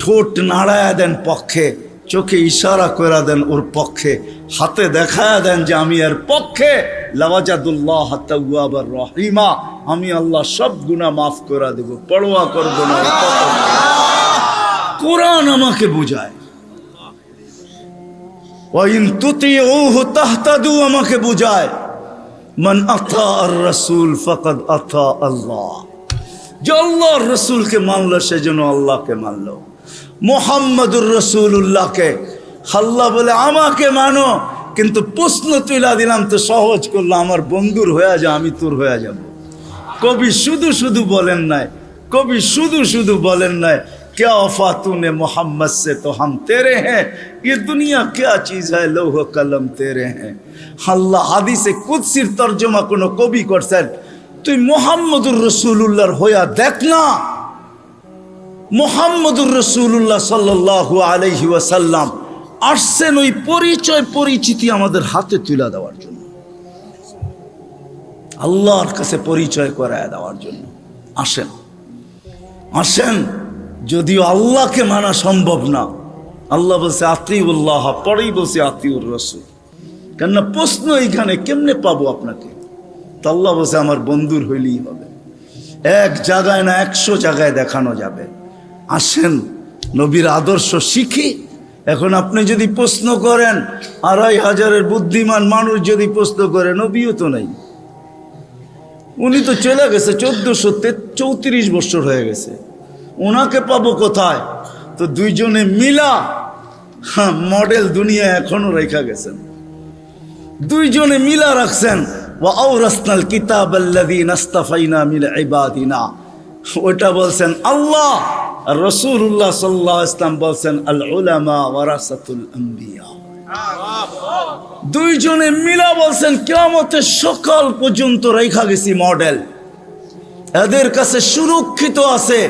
ঠোঁট নাড়ায়া দেন পক্ষে, চোখে ইশারা করে দেন ওর পক্ষে, হাতে দেখায়া দেন যে আমি এর পক্ষে, লাওয়াজাদুল্লাহ তাওয়াবার রহিমা, আমি আল্লাহ সব গুনাহ মাফ করে দেব, পরোয়া করব না। কোরআন আমাকে বুঝায়। ওয়াইন তুতিউহু তাহতাদু আমাকে বুঝায়। মান আতা আর রাসূল ফাকাদ আতা আল্লাহ, যে আল্লাহর রাসূলকে মানলো সেজন্য আল্লাহকে মানলো। মুহাম্মাদুর রাসূলুল্লাহকে আল্লাহ বলে আমাকে মানো, কিন্তু প্রশ্ন তুইলা দিলাম তো সহজ করলো, আমার বন্ধুর হয়ে যা, আমি তোর হয়ে যাব। কবি শুধু শুধু বলেন নাই, কবি শুধু শুধু বলেন নাই, क्या वफा तूने मोहम्मद से तो हम तेरे हैं, ये दुनिया क्या चीज है लौह कलम तेरे हैं। আল্লাহ হাদিসে কুদসির তরজমা কোন কবি করছেন, তুই মুহাম্মদুর রাসূলুল্লাহর হইয়া দেখ না। মুহাম্মদুর রাসূলুল্লাহ সাল্লাল্লাহু আলাইহি ওয়াসাল্লাম আসছেন ওই পরিচয় পরিচিতি আমাদের হাতে তুলে দেওয়ার জন্য, আল্লাহর কাছে পরিচয় করায় দেওয়ার জন্য। আসেন আসেন, যদিও আল্লাহকে মানা সম্ভব না, আল্লাহ বলছে আতিউল্লাহ, পরেই বলছে আতিউর রাসূল। কেননা প্রশ্ন এইখানে কেমনে পাবো আপনাকে, তো আল্লাহ বলছে আমার বন্ধুর হইলেই হবে। এক জায়গায় না 100 জায়গায় দেখানো যাবে। আসেন নবীর আদর্শ শিখি। এখন আপনি যদি প্রশ্ন করেন, 2500 বুদ্ধিমান মানুষ যদি প্রশ্ন করে, নবীও তো নাই, উনি তো চলে গেছে, 1434 বছর হয়ে গেছে, ওনাকে পাবো কোথায়? তো দুইজনে মিলা মডেল দুনিয়া এখনো রেখা গেছেন, দুইজনে মিলা রাখছেন। ওয়া আওরাসনাল কিতাবাল্লাযী নাস্তাফাইনা মিন ইবাদিনা, ওটা বলছেন আল্লাহ, আর রাসূলুল্লাহ সাল্লাল্লাহু আলাইহি ওয়াসাল্লাম বলছেন আল উলামা ওয়ারাসাতুল আম্বিয়া। দুইজনে মিলা বলছেন কিয়ামতের সকাল পর্যন্ত রেখা গেছি মডেল, এদের কাছে সুরক্ষিত আছে,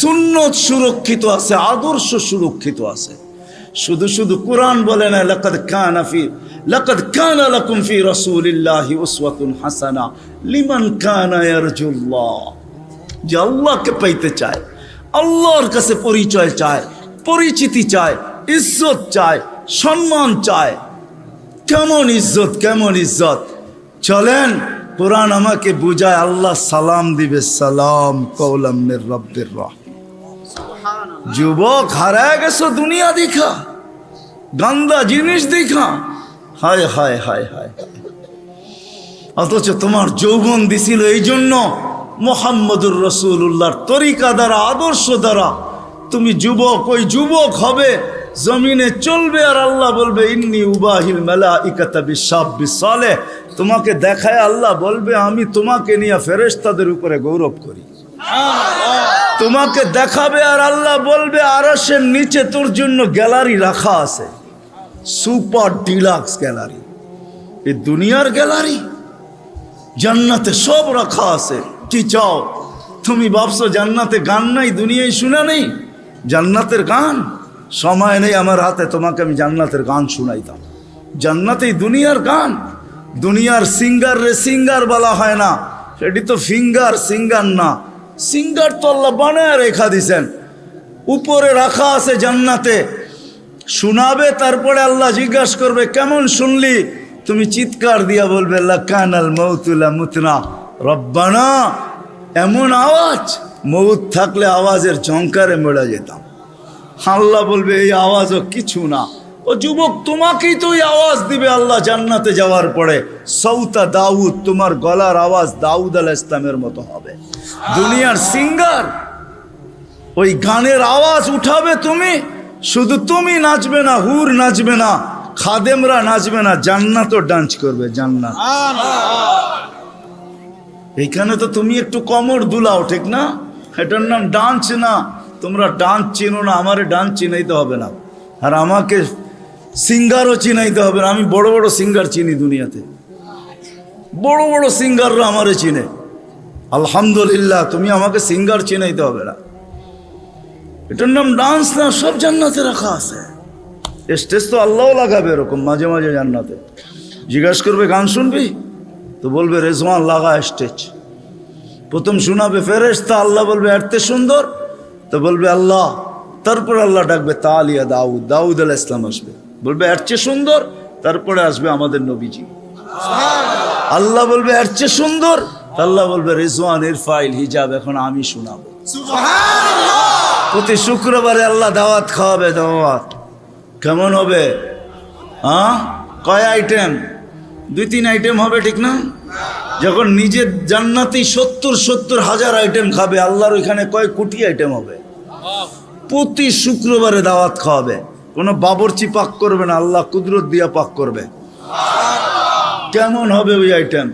সুন্নত সুরক্ষিত আছে, আদর্শ সুরক্ষিত আছে। শুধু শুধু কোরআন বলে না, লাকাদ কানা লাকুম ফি রাসূলিল্লাহি উসওয়াতুন হাসানা লিমান কানা ইয়ারজুল্লাহ, যে আল্লাহকে পাইতে চায়, আল্লাহর কাছে পরিচয় চায়, পরিচিতি চায়, ইজ্জত চায়, সম্মান চায়। কেমন ইজ্জত, কেমন ইজ্জত। চলেন কোরআন আমাকে বুঝায়, আল্লাহ সালাম দিবে, সালাম কওলাম মির রাব্বির রাহিম। যুবক হারায় গেছো দুনিয়া দেখা, গান্দা জিনিস দেখা, হায় হায় হায় হায়। অথচ তোমার যৌবন দিছিল এই জন্য মুহাম্মদুর রাসূলুল্লাহর তরিকা দ্বারা, আদর্শ দ্বারা তুমি যুবক, ওই যুবক হবে, জমিনে চলবে, আর আল্লাহ বলবে ইন্নী উবাহিল মালাইকাতা বিশাব্বিস সালেহ, তোমাকে দেখায় আল্লাহ বলবে আমি তোমাকে নিয়ে ফেরেশতাদের উপরে গৌরব করি। তোমাকে দেখাবে আর আল্লাহ বলবে আরশের নিচে তোর জন্য গ্যালারি রাখা আছে, সুপার ডিলাক্স গ্যালারি। এই দুনিয়ার গ্যালারি, জান্নাতে সব রাখা আছে। কি চাও তুমি? ভাবছো জান্নাতে গান নাই, দুনিয়ায় শুনা নেই জান্নাতের গান? সময় নেই আমার হাতে, তোমাকে আমি জান্নাতের গান শুনাইতাম। জান্নাতেই দুনিয়ার গান। দুনিয়ার সিঙ্গার রে সিঙ্গার বলা হয় না, সেটি তো ফিঙ্গার, সিঙ্গার না। সিঙ্গার তো আল্লাহ বানায় রেখা দিছেন, উপরে রাখা আছে জান্নাতে। শোনাবে, তারপরে আল্লাহ জিজ্ঞাসা করবে কেমন শুনলি? তুমি চিৎকার দিয়া বলবে লাকানাল মাউতু লা মুতনা রব্বানা। এমন আওয়াজ, মৌত থাকলে আওয়াজের ঝংকারে মরে যেতাম। আল্লাহ বলবে এই আওয়াজও কিছু না। ও যুবক, তোমাকেই তো ওই আওয়াজ দিবে আল্লাহ জান্নাতে যাওয়ার পরে। সৌতা দাউদ, তোমার গলার আওয়াজ দাউদ আলাইহিস সালামের মতো হবে। দুনিয়ার সিঙ্গার ওই গানের আওয়াজ উঠাবে তুমি, শুধু তুমি নাচবে না, হুর নাচবে না, খাদেমরা নাচবে না, জান্নাতও ডান্স করবে। জান্নাত এইখানে তো তুমি একটু কমর দুলাও, ঠিক না? এটার নাম ডান্স না। তোমরা ডান্স চিনো না, আমারে ডান্স চিনাইতে হবে না, আর আমাকে সিঙ্গারও চিনাইতে হবে না। আমি বড় বড় সিঙ্গার চিনি দুনিয়াতে, বড় বড় সিঙ্গাররা আমারে চিনে। আলহামদুলিল্লাহ, তুমি আমাকে সিঙ্গার চিনাইতে হবে না। এটার নাম ডান্স না, সব জান্নাতে রাখা আছে। স্টেজ তো আল্লাহও লাগাবে এরকম মাঝে মাঝে জান্নাতে। জিজ্ঞাসা করবে গান শুনবি? তো বলবে রেজওয়ান লাগা স্টেজ। প্রথম শোনাবে ফেরেশতা, আল্লাহ বলবে এরতে সুন্দর, তো বলবে আল্লাহ তারপর আল্লাহ ডাকবে তালিয়া দাউদ, দাউদ আলাইহিস সালাম আসবে, বলবে এর চেয়ে সুন্দর, তারপরে আসবে আমাদের নবীজি। আল্লাহ বলবে এর চেয়ে সুন্দর, আল্লাহ বলবে রিজওয়ান ইরফাইল হিজাব, এখন আমি শোনাবো। প্রতি শুক্রবারে আল্লাহ দাওয়াত খাওয়াবে। দাওয়াত কেমন হবে? কয় আইটেম? 2-3 আইটেম হবে, ঠিক না? যখন নিজের জান্নাতি 70 হাজার আইটেম খাবে, আল্লাহর ওইখানে কয় কোটি আইটেম হবে। প্রতি শুক্রবারে দাওয়াত খাওয়াবে। কোনো বাবরচি পাক করবে না, আল্লাহ কুদরত দিয়া পাক করবে। কেমন হবে ওই আইটেম?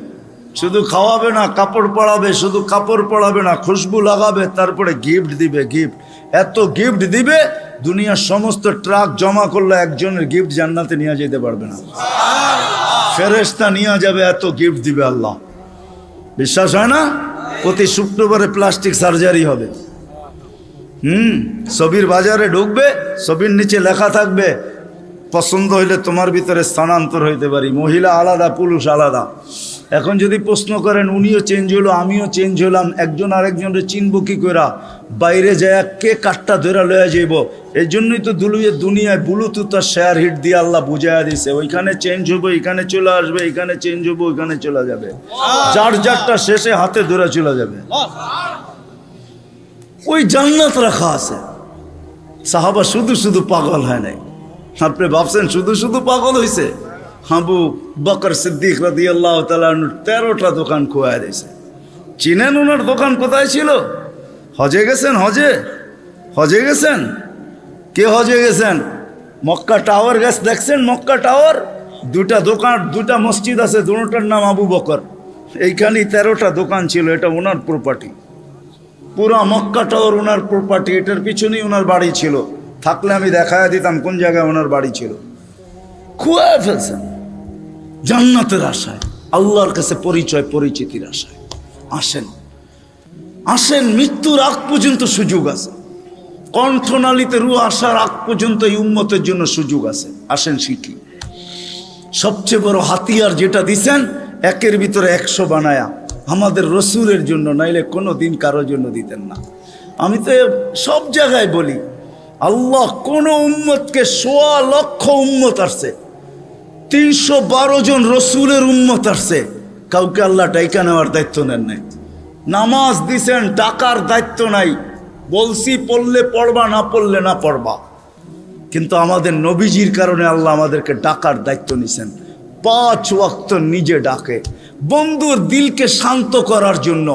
শুধু খাওয়াবে না, কাপড় পরাবে, শুধু কাপড় পরাবে না, খুশবু লাগাবে, তারপরে গিফট দিবে। গিফট এত গিফট দিবে, দুনিয়ার সমস্ত ট্রাক জমা করলে একজনের গিফট জান্নাতে নিয়ে যেতে পারবে না। ফেরেশতা নিয়ে যাবে, এত গিফট দিবে আল্লাহ। বিশ্বাস হয় না? প্রতি শুক্রবারে প্লাস্টিক সার্জারি হবে। ছবির বাজারে ঢুকবে, ছবির নিচে লেখা থাকবে পছন্দ হইলে তোমার ভিতরে স্থানান্তর হইতে পারি, মহিলা আলাদা পুরুষ আলাদা। এখন যদি প্রশ্ন করেন, উনিও চেঞ্জ হলো আমিও চেঞ্জ হলাম, একজন আরেকজনের চিনব কি করা? বাইরে যায় কে কাঠটা ধরে লয়ে যাইব। এই জন্যই তো দুনিয়ায় ব্লুটুথ আর শেয়ার হিট দিয়ে আল্লাহ বুঝাইয়া দিছে, ওইখানে চেঞ্জ হবো, এখানে চলে আসবে, এখানে চেঞ্জ হবো, ওইখানে চলে যাবে, যার যারটা শেষে হাতে ধরে চলে যাবে। ওই জান্নাত রাখা আছে। সাহাবা শুধু শুধু পাগল হয় নাই। আপনি ভাবছেন শুধু শুধু পাগল হয়েছে? আবু বকর সিদ্দিক রাদিয়াল্লাহু তাআলা 13টা দোকান খোয়া দিয়েছে। চিনেন ওনার দোকান কোথায় ছিল? হজে গেছেন? হজে গেছেন? কে হজে গেছেন? মক্কা টাওয়ার গেছে, দেখছেন মক্কা টাওয়ার? 2টা দোকান, 2টা মসজিদ আছে, দুটোটার নাম আবু বকর। এইখানেই 13টা দোকান ছিল, এটা ওনার প্রপার্টি। পুরা মক্কা টাওয়ার ওনার প্রপার্টি। এটার পিছনেই ওনার বাড়ি ছিল। থাকলে আমি দেখায় দিতাম কোন জায়গায় ওনার বাড়ি ছিল। খুয়ায় ফেলছেন জান্নাতের আশায়, আল্লাহর কাছে পরিচয় পরিচিতির আশায়। আসেন আসেন, মৃত্যুর আগ পর্যন্ত সুযোগ আছে। কণ্ঠনালীতে রুহ আসার আগ পর্যন্ত এই উম্মতের জন্য সুযোগ আছে। আসেন শিখি। সবচেয়ে বড় হাতিয়ার যেটা দিছেন, 1-এর ভিতরে 100 বানায়া আমাদের রসুলের জন্য, নাইলে কোনো দিন কারোর জন্য দিতেন না। আমি তো সব জায়গায় বলি, আল্লাহ কোন উম্মতকে 1.25 লক্ষ উম্মত আসছে, 312 জন রসুলের উম্মত আসছে, কাউকে আল্লাহ ডাইকা নেওয়ার দায়িত্ব নেন নাই। নামাজ দিছেন, ডাকার দায়িত্ব নাই। বলছি পড়লে পড়বা, না পড়লে না পড়বা। কিন্তু আমাদের নবীজির কারণে আল্লাহ আমাদেরকে ডাকার দায়িত্ব নিছেন। 5 ওয়াক্ত নিজে ডাকে, বন্ধুর দিলকে শান্ত করার জন্য।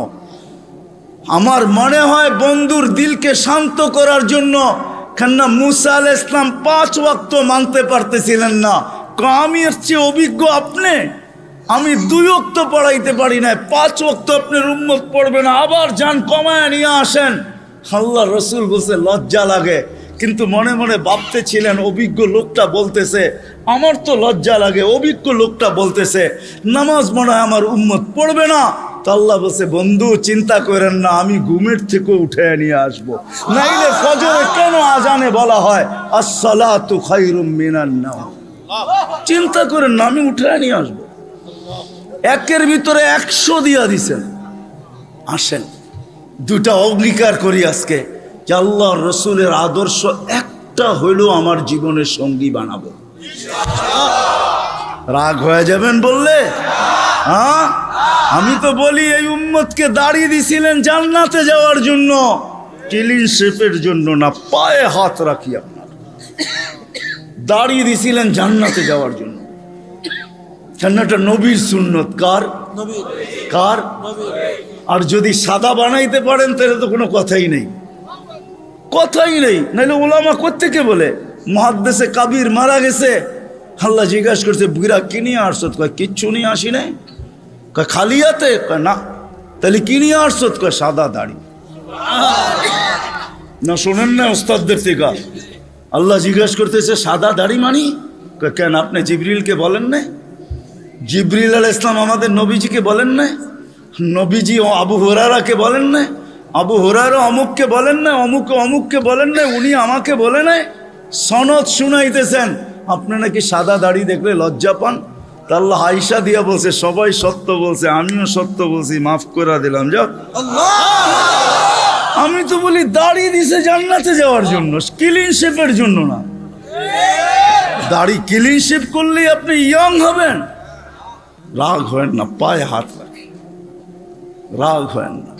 আমার মনে হয় বন্ধুর দিলকে শান্ত করার জন্য। কেননা মুসা আলাইহিস সালাম 5 ওয়াক্ত মানতে পারতেছিলেন না। আমি এর চেয়ে অভিজ্ঞ আপনি, আমি 2 ওয়াক্ত পড়াইতে পারি না, 5 ওয়াক্ত আপনার উম্মত পড়বে না, আবার যান কমায় নিয়ে আসেন। আল্লাহ রসুল বলছে লজ্জা লাগে, কিন্তু মনে মনে ভাবতেছিলেন অভিজ্ঞ লোকটা বলতেছে, আমার তো লজ্জা লাগে। অভিজ্ঞ লোকটা বলতেছে নামাজ মনে হয় আমার উম্মত পড়বে না। তো আল্লাহ বলছে, বন্ধু চিন্তা করেন না, আমি ঘুমের থেকে উঠে নিয়ে আসবো। নাইলে ফজরে কেন আজানে বলা হয় আসসালাতু খায়রুম মিনান নাওম? চিন্তা করেন না, আমি উঠে নিয়ে আসবো। 1-এর ভিতরে 100 দিয়া দিছেন। আসেন 2টা অঙ্গীকার করি আজকে, যে আল্লাহ রসুলের আদর্শ একটা হইলেও আমার জীবনের সঙ্গী বানাবো। রাগ হয়ে যাবেন বললে? হ্যাঁ, আমি তো বলি এই উম্মতকে দাড়ি দিছিলেন জান্নাতে যাওয়ার জন্য, ক্লিন শেপের জন্য না। পায়ে হাত রাখি, আপনার দাড়ি দিছিলেন জান্নাতে যাওয়ার জন্য। জান্নাতটা নবীর সুন্নত। কার? কার? আর যদি সাদা বানাইতে পারেন তাহলে তো কোনো কথাই নেই, কথাই নেই। নাহলে ওলামা কোত্থেকে বলে মুহাদ্দিসে কাবির মারা গেছে, আল্লাহ জিজ্ঞাসা করছে বুড়া কি নিয়ে আসছত? কয় কিচ্ছু নিয়ে আসি নাই। কয় খালি হাতে? কয় না। তাহলে কি নিয়ে আসছত? কয় সাদা দাড়ি। না শোনেন না ওস্তাদদের থেকে? আল্লাহ জিজ্ঞাসা করতেছে সাদা দাড়ি মানি? কয় কেন, আপনি জিবরিলকে বলেন না? জিবরিল আলাইহিস সালাম আমাদের নবীজিকে বলেন না? নবীজি আবু হুরায়রাকে বলেন না? আবু হুরায়রা অমুককে বলেন না? অমুককে বলেন না? উনি আমাকে বলে নাই? সনদ শুনাইতেছেন, আপনি নাকি সাদা দাড়ি দেখলে লজ্জা পান। তা আল্লাহ আয়েশা দিয়া বলছে সবাই সত্য বলছে, আমিও সত্য বলছি, মাফ করে দিলাম। যাও আমি তো বলি দাড়ি দিছে জান্নাতে যাওয়ার জন্য, ক্লিন শেপের জন্য না। দাড়ি ক্লিন শেপ করলেই আপনি ইয়ং হবেন। রাগ হয় না, পায়ে হাত রাখে, রাগ হয় না।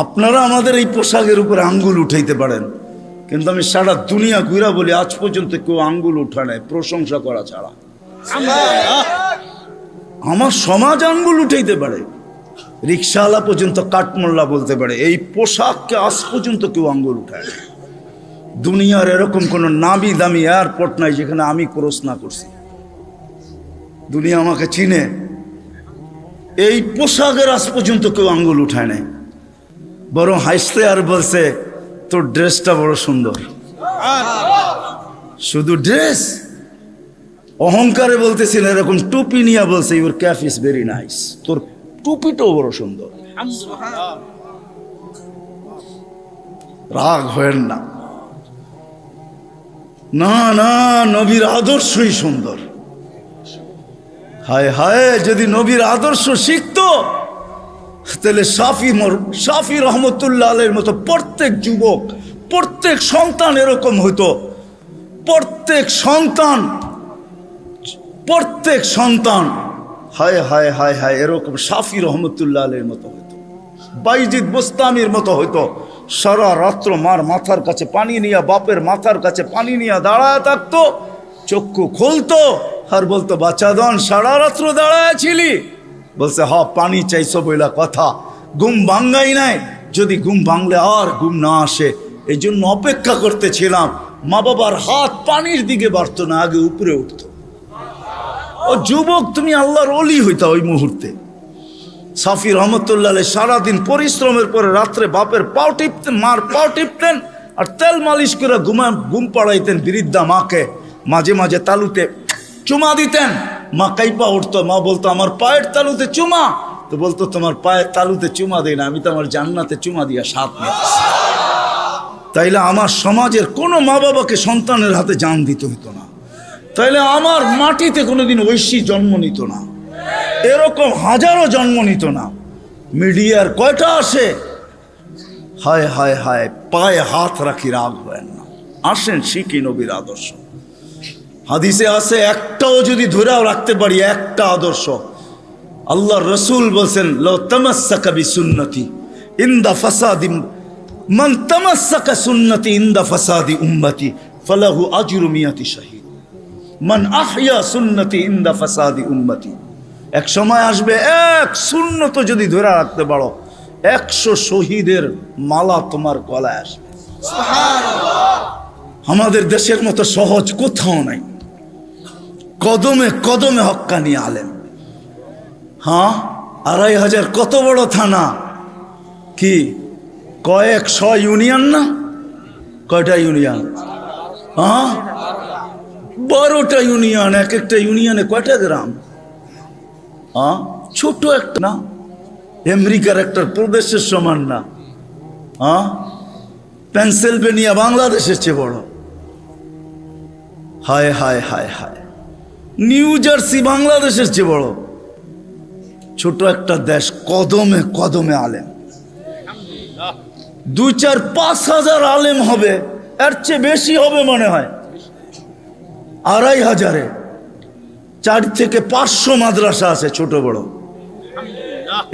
আপনারা আমাদের এই পোশাকের উপরে আঙ্গুল উঠাইতে পারেন, কিন্তু আমি সারা দুনিয়া ঘুরা বলি আজ পর্যন্ত কেউ আঙ্গুল উঠা নাই প্রশংসা করা ছাড়া। আমার সমাজ আঙ্গুল উঠাইতে পারে, রিক্সাওয়ালা পর্যন্ত কাঠমোল্লা বলতে পারে, এই পোশাককে আজ পর্যন্ত কেউ আঙ্গুল উঠায় না। দুনিয়ার এরকম কোন নামি দামি এয়ারপোর্ট নাই যেখানে আমি ক্রস না করছি। দুনিয়া আমাকে চিনে, এই পোশাকের আজ পর্যন্ত কেউ আঙ্গুল উঠায় নাই। বরং হাসতে আর বলছে তোর ড্রেসটা বড় সুন্দর। শুধু ড্রেস, অহংকারে বলতেছিল, এরকম টুপি নিয়ে বলছে your cap is very nice, তোর টুপিটাও বড় সুন্দর। রাগ হয় না, না না, নবীর আদর্শই সুন্দর। হায় হায়, যদি নবীর আদর্শ শিখতো তাহলে শাফি রহমতুল্লাহ আলাইহির মতো প্রত্যেক যুবক, প্রত্যেক সন্তান এরকম হইতো। প্রত্যেক সন্তান হায় হায় হায় হায় এরকম শাফি রহমতুল্লাহ আলাইহির মতো হইতো, বাইজিদ বোস্তামির মতো হইতো। সারা রাত্র মার মাথার কাছে পানি নিয়ে, বাপের মাথার কাছে পানি নিয়ে দাঁড়ায় থাকতো, চক্ষু খুলতো আর বলতো বাচ্চাদন সারা রাত্র দাঁড়ায় ছিলি? বলছে হ, পানি চাইছো বইলা কথা, ঘুম ভাঙ্গাই নাই। যদি ঘুম ভাঙলে আর ঘুম না আসে, এই জন্য অপেক্ষা করতেছিলাম। মা বাবার হাত পানির দিকে বাড়তো না, আগে উপরে উঠতো। ও যুবক, তুমি আল্লাহর ওলি হইতা ওই মুহূর্তে। শাফি রহমতুল্লাহ আলাইহি সারাদিন পরিশ্রমের পরে রাত্রে বাপের পাও টিপতেন, মার পাও টিপতেন, আর তেল মালিশ করে ঘুম পাড়াইতেন বৃদ্ধা মাকে। মাঝে মাঝে তালুতে চুমা দিতেন, মা কাইপা উঠতো। মা বলতো আমার পায়ের তালুতে চুমা, তো বলতো তোমার পায়ের তালুতে চুমা দেই না, আমি তো আমার জান্নাতে চুমা দিয়া স্বাদ নিতেছি। তাইলে আমার সমাজের কোনো মা বাবাকে সন্তানের হাতে জান দিতে হতো না, তাইলে আমার মাটিতে কোনোদিন ঐশী জন্ম নিত না, এরকম হাজারো জন্ম নিত না। মিডিয়ার কয়টা আসে, হায় হায় হায়, পায়ে হাত রাখি, রাগ হয় না। আসেন শিখি নবীর আদর্শ। হাদিসে আছে, একটাও যদি ধরেও রাখতে পারি, একটা আদর্শ, আল্লাহ রসুল বলছেন লাউ তামাসসাকা বিসুন্নতি ইনদা ফাসাদি মান তামাসসাকা সুন্নতি ইনদা ফাসাদি উম্মতি ফালাহু আজরু মিয়াতি শাহীদ মান আহইয়া সুন্নতি ইনদা ফাসাদি উম্মতি। এক সময় আসবে, এক সুন্নত যদি ধরে রাখতে পারো, 100 শহীদের মালা তোমার গলায় আসবে। আমাদের দেশের মতো সহজ কোথাও নাই, কদমে কদমে হক্কানি আলেম। হ্যাঁ, 2500 কত বড় থানা, কি কয়েকশো ইউনিয়ন না? কয়টা ইউনিয়ন? হ্যাঁ, 12টা ইউনিয়ন। এক একটা ইউনিয়নে কয়টা গ্রাম? হ্যাঁ, ছোট একটা না, আমেরিকার একটা প্রদেশের সমান না। হ্যাঁ, পেনসিলভেনিয়া বাংলাদেশের চেয়ে বড়। হায় হায় হায় হায়, নিউ জার্সি বাংলাদেশের চেয়ে বড়। ছোট একটা দেশ, কদমে কদমে আলেম। 2-4-5 হাজার আলেম হবে, এর চেয়ে বেশি হবে মনে হয়। 2500-এ 4 থেকে 500 মাদ্রাসা আছে, ছোট বড়।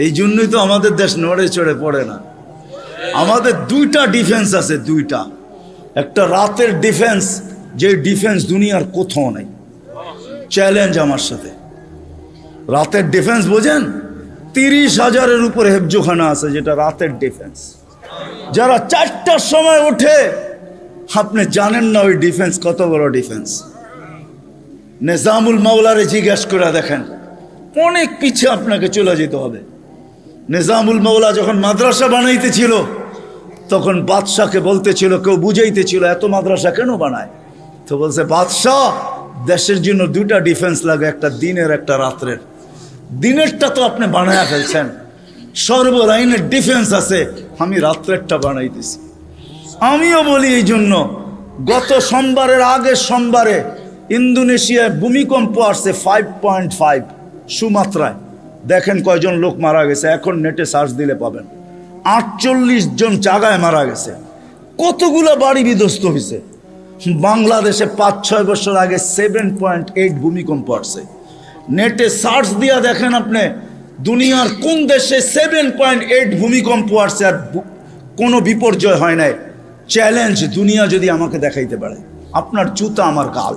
এই জন্যই তো আমাদের দেশ নড়ে চড়ে পড়ে না। আমাদের 2টা ডিফেন্স আছে, 2টা। একটা রাতের ডিফেন্স, যে ডিফেন্স দুনিয়ার কোথাও নাই। চ্যালেঞ্জ আমার সাথে, রাতের ডিফেন্স বোঝেন? 30,000-এর উপরে হেফজোখানা আছে, যেটা রাতের ডিফেন্স। যারা 4টার সময় ওঠে, আপনি জানেন না ওই ডিফেন্স কত বড় ডিফেন্স। নিজামুল মাওলারে জিজ্ঞেস করে দেখেন, অনেক পিছিয়ে আপনাকে চলে যেতে হবে। নিজামুল মাওলা যখন মাদ্রাসা বানাইতেছিল, তখন বাদশাকে বলতেছিল, কেউ বুঝাইতেছিল এত মাদ্রাসা কেন বানায়? তো বলছে, বাদশাহ, দেশের জন্য 2টা ডিফেন্স লাগে, একটা দিনের একটা রাত্রের। দিনেরটা তো আপনি বানায়া ফেলছেন, সর্বলাইনের ডিফেন্স আছে, আমি রাত্রেরটা বানাইতেছি। আমিও বলি এই জন্য, গত সোমবারের আগের সোমবারে ইন্দোনেশিয়ায় ভূমিকম্প আসছে 5.5 সুমাত্রায়। দেখেন কয়জন লোক মারা গেছে, এখন নেটে সার্চ দিলে পাবেন। 48 জন জায়গায় মারা গেছে, কতগুলো বাড়ি বিধ্বস্ত হয়েছে। বাংলাদেশে 5-6 বছর আগে 7.8 ভূমিকম্প আসছে। নেটে সার্চ দিয়া দেখেন আপনি দুনিয়ার কোন দেশে 7.8 ভূমিকম্প আসছে আর কোনো বিপর্যয় হয় নাই। চ্যালেঞ্জ, দুনিয়া যদি আমাকে দেখাইতে পারে, আপনার জুতা আমার গাল।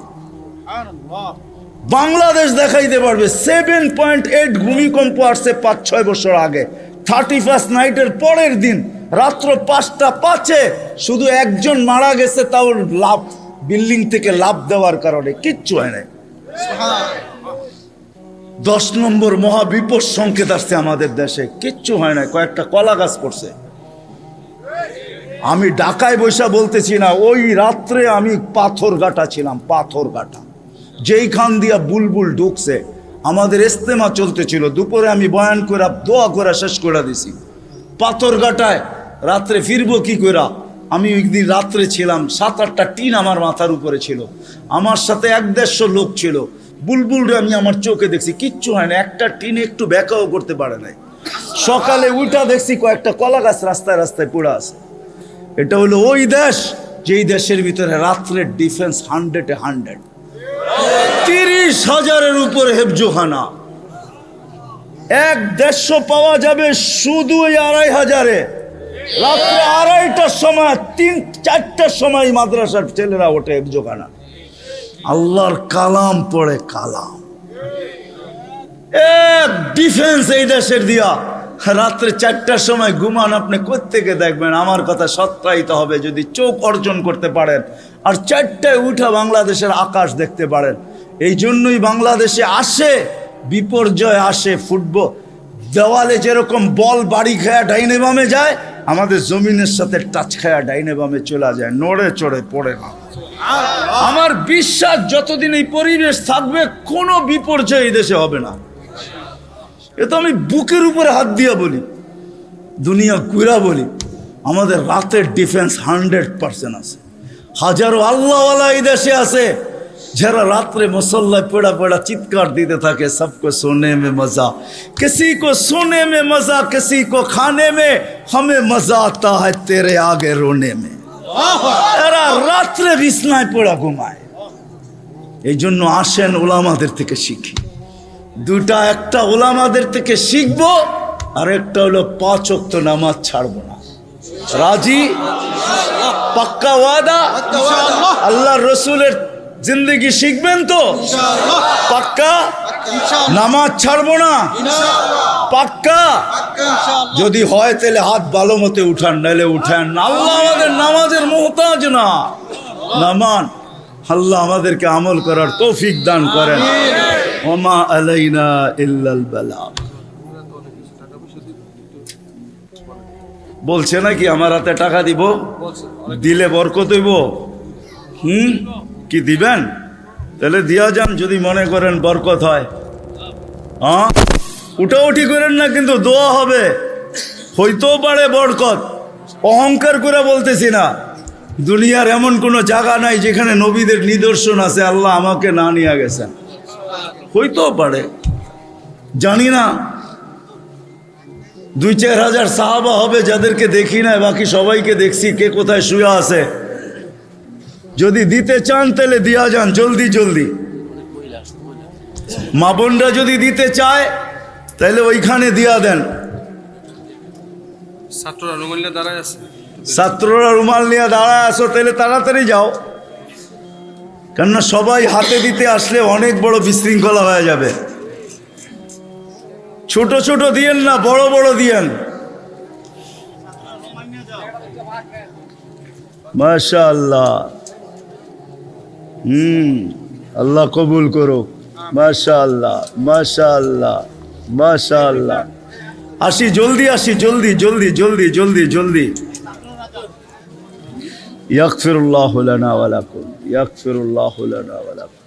বাংলাদেশ দেখাইতে পারবে 7.8 ভূমিকম্প আসছে 5-6 বছর আগে। 31st নাইটের পরের দিন রাত্র 5:05 শুধু একজন মারা গেছে, তাও লাভ, বিল্ডিং থেকে লাভ দেওয়ার কারণে, কিচ্ছু হয় নাই। 10 নম্বর মহাবিপদ সংকেত আসছে আমাদের দেশে, কিচ্ছু হয় না, কয়েকটা কলা গাছ পড়ছে। আমি ঢাকায় বৈশা বলতেছি না, ওই রাত্রে আমি পাথরঘাটা ছিলাম, পাথরঘাটা, যেইখান দিয়া বুলবুল ঢুকছে। আমাদের ইস্তেমা চলতেছিল, দুপুরে আমি বয়ান করে দোয়া করে শেষ করে দিছি। পাথরঘাটায় রাত্রে ফিরবো কি করে, আমি একদিন রাত্রে ছিলাম, 7-8টা টিন আমার মাথার উপরে ছিল, আমার সাথে 1-150 লোক ছিল। বুলবুলরে আমি আমার চোখে দেখছি, কিচ্ছু হয় না, একটা টিন একটু ব্যাকাও করতে পারে নাই। সকালে উঠা দেখছি কয়েকটা কলা গাছ রাস্তায় রাস্তায় পড়ে আছে। এটা হলো ওই দেশ যেই দেশের ভিতরে রাত্রের ডিফেন্স 100-এ 100, 30,000-এর উপরে হেফজোখানা। 1-150 পাওয়া যাবে শুধু ওই 2,500-এ। রাত্রে 2:30টার সময়, 3-4টার সময় মাদ্রাসার ছেলেরা ওঠে হেফজোখানা, আল্লাহর কালাম পড়ে, কালাম। এক ডিফেন্স এই দেশের দিয়া। রাত্রে 4টার সময় ঘুমান, আপনি কোত্থেকে দেখবেন? আমার কথা সত্যায়িত হবে যদি চোখ অর্জন করতে পারেন আর 4টায় উঠা বাংলাদেশের আকাশ দেখতে পারেন। এই জন্যই বাংলাদেশে আসে বিপর্যয়, আসে ফুটবল। দেওয়ালে যেরকম বল বাড়ি খায়া ডাইনে বামে যায়, আমাদের জমিনের সাথে টাচ খায়া ডাইনে বামে চলে যায়, নড়ে চড়ে পড়ে না। আমার বিশ্বাস যতদিন এই পরিবেশ থাকবে কোনো বিপর্যয় এই দেশে হবে না। এ তো আমি বুকের উপরে হাত দিয়া বলি, দুনিয়া কুইরা বলি, আমাদের রাতের ডিফেন্স 100% আছে। হাজারো আল্লাহওয়ালা এই দেশে আছে যারা রাত্রে মুসল্লায় পড়া পড়া চিৎকার দিতে থাকে, সবকো সোনে মে মজা, কিসি কো সোনে মে মজা, কিসি কো খানে মে, হমেं মজা আতা है तेरे आगे रोने में। এরা রাত্রে বিছনায় পড়া ঘুমায়। এই জন্য আসেন ওলামাদের থেকে শিখি। দুটা, একটা ওলামাদের থেকে শিখবো, আর একটা হলো 5 ওয়াক্ত নামাজ ছাড়বো না। রাজি? পাক্কা ওয়াদা? আল্লাহ রসুলের জিন্দগি শিখবেন তো? পাক্কা? নামাজ ছাড়বো না? পাক্কা? যদি হয় তাহলে হাত ভালো মতো উঠান, নাহলে উঠান না। আল্লাহ আমাদের নামাজের মুহতাজ না। নামান আল্লাহ আমাদেরকে আমল করার তৌফিক দান করেন। ওমা আলাইনা ইল্লাল বালাগ। বলছে নাকি আমার হাতে টাকা দিব, দিলে বরকত হইব। কি দিবেন? তাহলে দিয়া যান যদি মনে করেন বরকত হয়। হ্যাঁ, উঠাউঠি করেন না, কিন্তু দোয়া হবে, হইতেও পারে বরকত। অহংকার করে বলতেছি না। দুনিয়ার এমন কোনো জায়গা নাই যেখানে নবীদের নিদর্শন আছে আল্লাহ আমাকে না নিয়ে গেছেন, হইতেও পারে, জানি না। 2-4 হাজার সাহাবা হবে যাদেরকে দেখি না, বাকি সবাইকে দেখছি কে কোথায় শুয়ে আছে। যদি দিতে চান তাহলে দিয়া যান জলদি জলদি। মা বোনরা যদি দিতে চায় তাহলে ওইখানে দিয়া দেন। ছাত্ররা রুমাল নিয়ে দাঁড়ায় আসো, তাহলে তাড়াতাড়ি যাও, কেননা সবাই হাতে দিতে আসলে অনেক বড় বিশৃঙ্খলা হয়ে যাবে। ছোট ছোট দিয়েন না, বড় বড় দিয়েন। মাশাআল্লাহ, আল্লাহ কবুল করুক। মাশাআল্লাহ, মাশাআল্লাহ, মাশাআল্লাহ। আসি, জলদি আসি, জলদি জলদি জলদি জলদি জলদি। ইয়াগফিরুল্লাহু লানা ওয়া লাকুম, ইয়াগফিরুল্লাহু লানা ওয়া লাকুম।